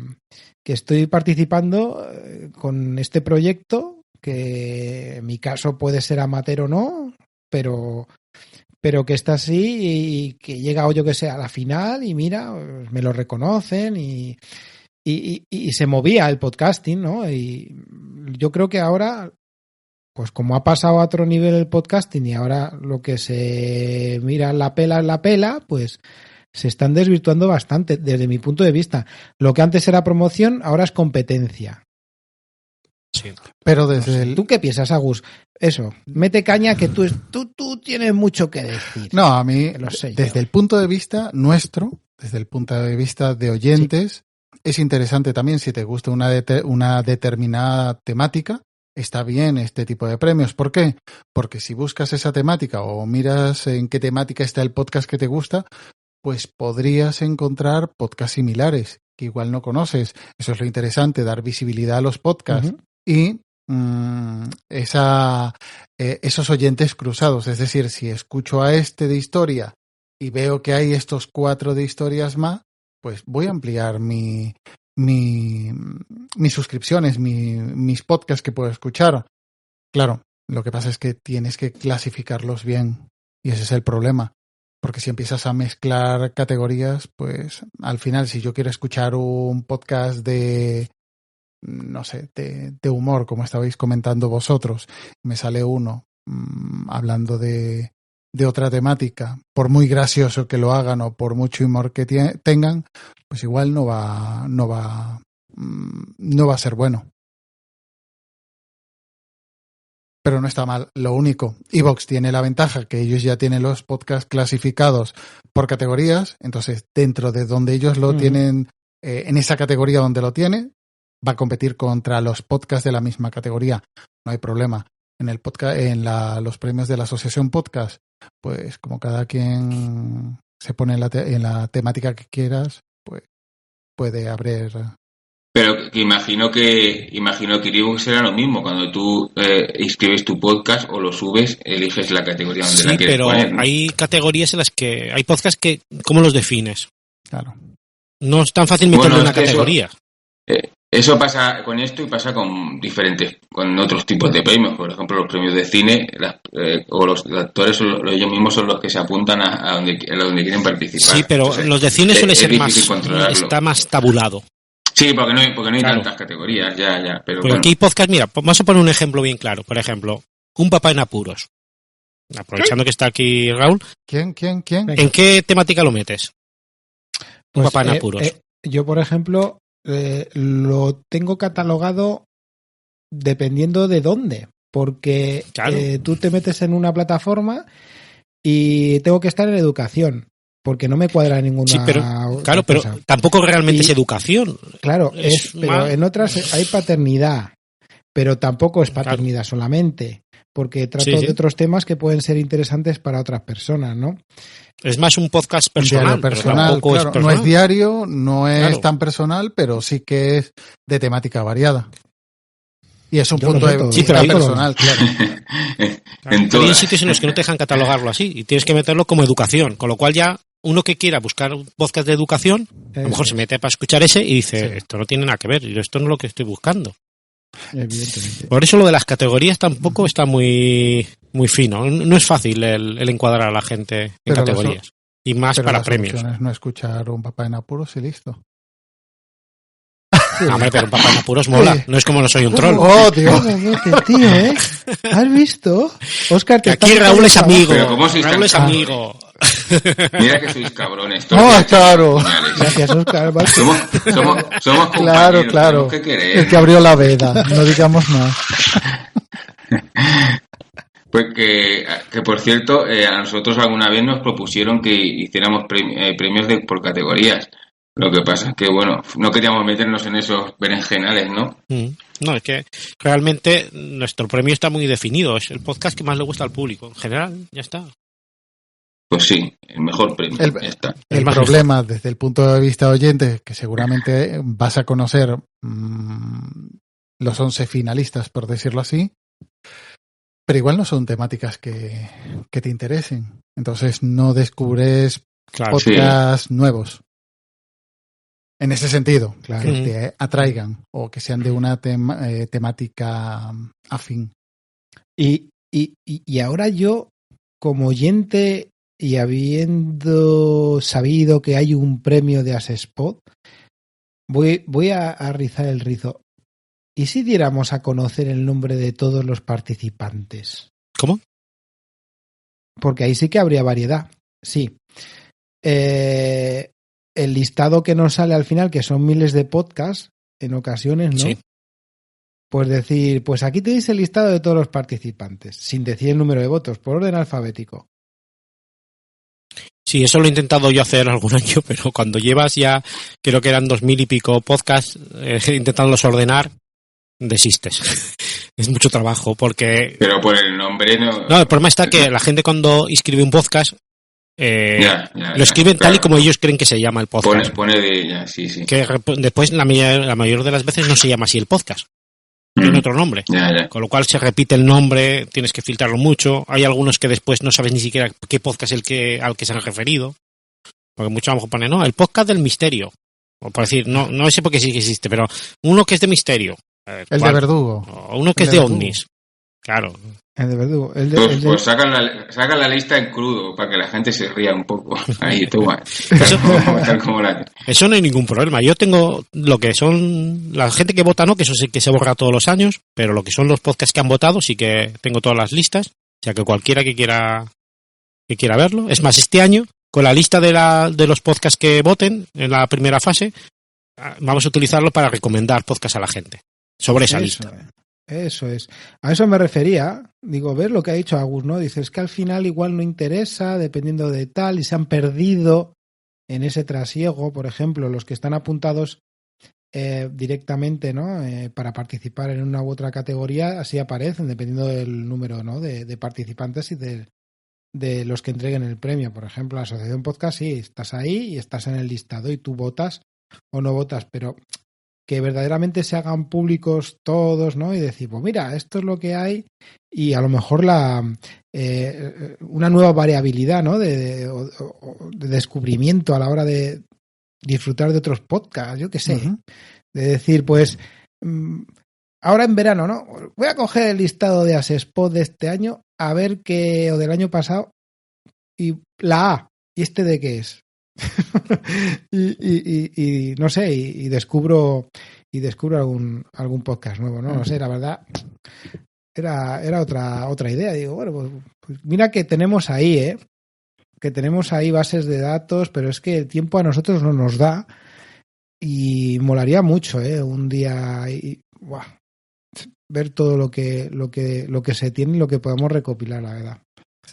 estoy participando con este proyecto, que en mi caso puede ser amateur o no, pero que está así y que llega, yo que sé, a la final y mira, me lo reconocen y se movía el podcasting, ¿no? Y yo creo que ahora, pues como ha pasado a otro nivel el podcasting y ahora lo que se mira en la pela, pues se están desvirtuando bastante desde mi punto de vista. Lo que antes era promoción, ahora es competencia. Sí. Pero desde ¿Tú qué piensas, Agus? Eso, mete caña que tú tienes mucho que decir. No, a mí, desde el punto de vista nuestro, desde el punto de vista de oyentes, sí. Es interesante también si te gusta una determinada temática, está bien este tipo de premios. ¿Por qué? Porque si buscas esa temática o miras en qué temática está el podcast que te gusta, pues podrías encontrar podcasts similares que igual no conoces. Eso es lo interesante, dar visibilidad a los podcasts y esos oyentes cruzados. Es decir, si escucho a este de historia y veo que hay estos 4 de historias más, pues voy a ampliar mis suscripciones, mis podcasts que puedo escuchar. Claro, lo que pasa es que tienes que clasificarlos bien y ese es el problema. Porque si empiezas a mezclar categorías, pues al final si yo quiero escuchar un podcast de, no sé, de humor, como estabais comentando vosotros, me sale uno hablando de otra temática, por muy gracioso que lo hagan o por mucho humor que tengan, pues igual no va a ser bueno. Pero no está mal. Lo único, iVoox tiene la ventaja que ellos ya tienen los podcasts clasificados por categorías, entonces dentro de donde ellos lo tienen, en esa categoría donde lo tiene, va a competir contra los podcasts de la misma categoría. No hay problema. En el podcast, los premios de la Asociación Podcast, pues como cada quien se pone en la temática que quieras, pues puede abrir. Pero que imagino que iVoox será lo mismo. Cuando tú inscribes tu podcast o lo subes, eliges la categoría donde la quieres poner. Sí, pero hay categorías en las que hay podcasts que, ¿cómo los defines? Claro. No es tan fácil meterlo en una categoría. Eso pasa con esto y pasa con otros tipos de premios. Por ejemplo, los premios de cine o los actores, ellos mismos son los que se apuntan a donde quieren participar. Sí, pero entonces, los de cine suele ser está más tabulado. Sí, porque no hay tantas categorías, ya. Pero porque aquí hay podcast, mira, vamos a poner un ejemplo bien claro. Por ejemplo, Un papá en apuros. aprovechando que está aquí Raúl. ¿Quién? ¿En qué temática lo metes? Un papá en apuros. Yo, por ejemplo, lo tengo catalogado dependiendo de dónde, porque tú te metes en una plataforma y tengo que estar en educación, porque no me cuadra ninguna. Sí, pero tampoco realmente es educación. Claro, pero en otras hay paternidad, pero tampoco es paternidad solamente, porque trato de otros temas que pueden ser interesantes para otras personas, ¿no? Es más un podcast personal, personal, pero claro. es personal. No es diario, no es tan personal, pero sí que es de temática variada. Y es un punto de vista personal, claro. Hay sitios en los que no te dejan catalogarlo así y tienes que meterlo como educación, con lo cual ya uno que quiera buscar un podcast de educación, a lo mejor se mete para escuchar ese y dice, esto no tiene nada que ver, esto no es lo que estoy buscando. Evidentemente. Por eso lo de las categorías tampoco está muy fino. No es fácil el encuadrar a la gente en categorías. Y más para premios. No escuchar un papá en apuros y listo. No, hombre, pero un papá en apuros mola. No es como no soy un troll. ¡Oh, Dios! ¡Qué tío, eh! ¿Has visto? Óscar, que aquí Raúl es amigo. Raúl es amigo. Mira que sois cabrones. Claro. Gracias, Óscar. Somos compañeros. Claro. ¿Qué queréis? El que abrió la veda. No digamos más. Pues que por cierto, a nosotros alguna vez nos propusieron que hiciéramos premios por categorías. Lo que pasa es que, bueno, no queríamos meternos en esos berenjenales, ¿no? No, es que realmente nuestro premio está muy definido. Es el podcast que más le gusta al público. En general, ya está. Pues sí, el mejor premio. El problema, desde el punto de vista oyente, que seguramente vas a conocer los 11 finalistas, por decirlo así, pero igual no son temáticas que te interesen. Entonces no descubres podcasts nuevos. En ese sentido, que te atraigan o que sean de una temática afín. Y ahora yo, como oyente y habiendo sabido que hay un premio de Asespod, voy a rizar el rizo. ¿Y si diéramos a conocer el nombre de todos los participantes? ¿Cómo? Porque ahí sí que habría variedad. Sí. El listado que nos sale al final, que son miles de podcasts, en ocasiones, ¿no? Sí. Pues decir, pues aquí tenéis el listado de todos los participantes, sin decir el número de votos, por orden alfabético. Sí, eso lo he intentado yo hacer algún año, pero cuando llevas ya, creo que eran 2000 y pico podcasts, intentándolos ordenar, desistes. Es mucho trabajo, porque... Pero por el nombre no... No, el problema está que la gente cuando inscribe un podcast... lo escriben tal y como ellos creen que se llama el podcast. Sí. Que después la mayor de las veces no se llama así el podcast. Tiene otro nombre. Con lo cual se repite el nombre, tienes que filtrarlo mucho. Hay algunos que después no sabes ni siquiera qué podcast es al que se han referido. Porque muchos a lo mejor ponen, no, el podcast del misterio. O por decir, no sé por qué sí que existe, pero uno que es de misterio. El de Verdugo. O uno que es de ovnis. Claro. El de Verdugo. Pues sacan la lista en crudo para que la gente se ría un poco. Ahí, toma. Eso no hay ningún problema. Yo tengo lo que son la gente que vota, no, que eso sí que se borra todos los años, pero lo que son los podcasts que han votado sí que tengo todas las listas. O sea que cualquiera que quiera verlo. Es más, este año, con la lista de los podcasts que voten en la primera fase, vamos a utilizarlo para recomendar podcasts a la gente. Sobre esa lista. Eso es. A eso me refería. Digo, ver lo que ha dicho Agus, ¿no? Dices que al final igual no interesa, dependiendo de tal, y se han perdido en ese trasiego, por ejemplo, los que están apuntados directamente, ¿no? Para participar en una u otra categoría, así aparecen, dependiendo del número, ¿no? de participantes y de los que entreguen el premio. Por ejemplo, la Asociación Podcast, sí, estás ahí y estás en el listado y tú votas o no votas, pero que verdaderamente se hagan públicos todos, ¿no? Y decir, pues mira, esto es lo que hay, y a lo mejor una nueva variabilidad, ¿no? De descubrimiento a la hora de disfrutar de otros podcasts, yo qué sé. Uh-huh. De decir, pues, ahora en verano, ¿no? Voy a coger el listado de Asespod de este año, a ver qué, o del año pasado, y la A, ¿y este de qué es? y no sé, y descubro algún podcast nuevo, ¿no? No sé, la verdad, era otra idea. Digo, bueno, pues mira que tenemos ahí, que tenemos ahí bases de datos, pero es que el tiempo a nosotros no nos da y molaría mucho, un día ver todo lo que se tiene y lo que podemos recopilar, la verdad.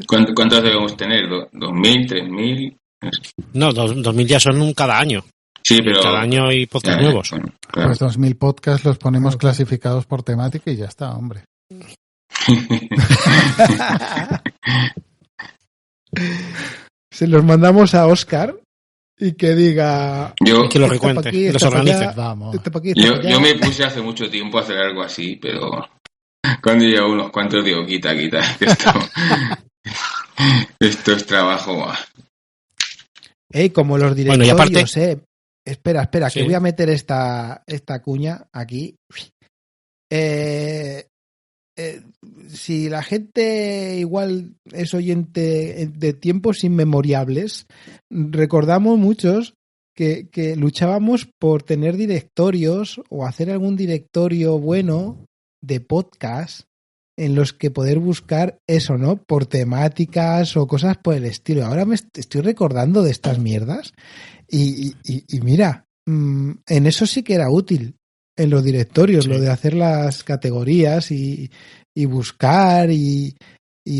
¿Cuántos debemos tener? ¿2.000, 3.000? No, 2.000 ya son cada año. Sí, pero cada año hay podcasts nuevos. Bueno, claro. Pues 2.000 podcasts los ponemos clasificados por temática y ya está, hombre. Se los mandamos a Oscar y que diga... que lo recuente, que los organice. Yo me puse hace mucho tiempo a hacer algo así, pero cuando ya unos cuantos digo, quita, esto es trabajo. Como los directorios, bueno, y aparte... Espera, sí. Que voy a meter esta cuña aquí. Si la gente igual es oyente de tiempos inmemorables, recordamos muchos que luchábamos por tener directorios o hacer algún directorio bueno de podcast en los que poder buscar eso, ¿no? Por temáticas o cosas por el estilo. Ahora me estoy recordando de estas mierdas y mira, en eso sí que era útil. En los directorios, sí. Lo de hacer las categorías y buscar y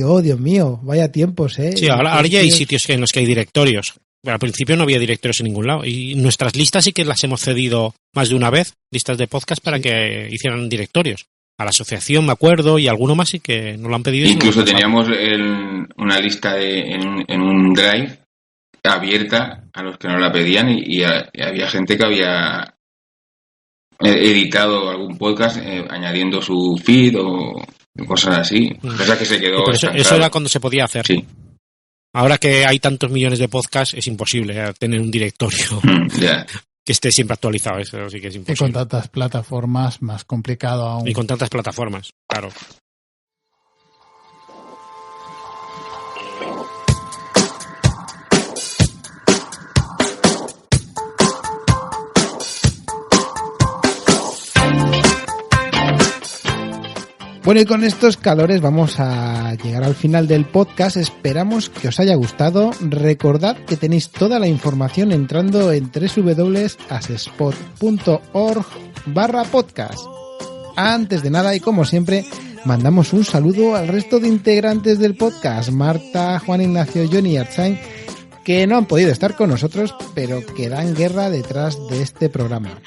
oh, Dios mío, vaya tiempos, Sí, ahora ya hay sitios en los que hay directorios. Al principio no había directorios en ningún lado y nuestras listas sí que las hemos cedido más de una vez, listas de podcast para que hicieran directorios. A la asociación, me acuerdo, y alguno más sí que nos lo han pedido. Incluso teníamos una lista en un drive abierta a los que nos la pedían y había gente que había editado algún podcast añadiendo su feed o cosas así. Cosa que se quedó. Eso era cuando se podía hacer. Sí. Ahora que hay tantos millones de podcasts es imposible tener un directorio que esté siempre actualizado. Eso sí que es imposible. Y con tantas plataformas más complicado aún. Y con tantas plataformas, claro. Bueno, y con estos calores vamos a llegar al final del podcast. Esperamos que os haya gustado. Recordad que tenéis toda la información entrando en www.asespot.org/podcast. Antes de nada y como siempre, mandamos un saludo al resto de integrantes del podcast. Marta, Juan Ignacio, Johnny y Artzain, que no han podido estar con nosotros, pero que dan guerra detrás de este programa.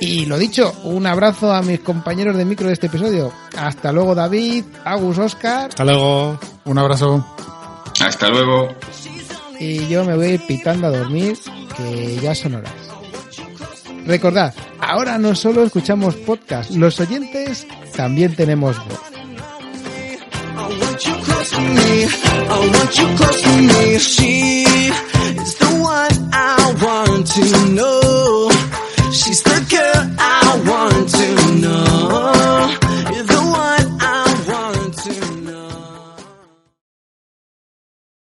Y lo dicho, un abrazo a mis compañeros de micro de este episodio. Hasta luego, David, Agus, Oscar. Hasta luego. Un abrazo. Hasta luego. Y yo me voy a ir pitando a dormir, que ya son horas. Recordad, ahora no solo escuchamos podcast, los oyentes también tenemos voz. She's the girl I want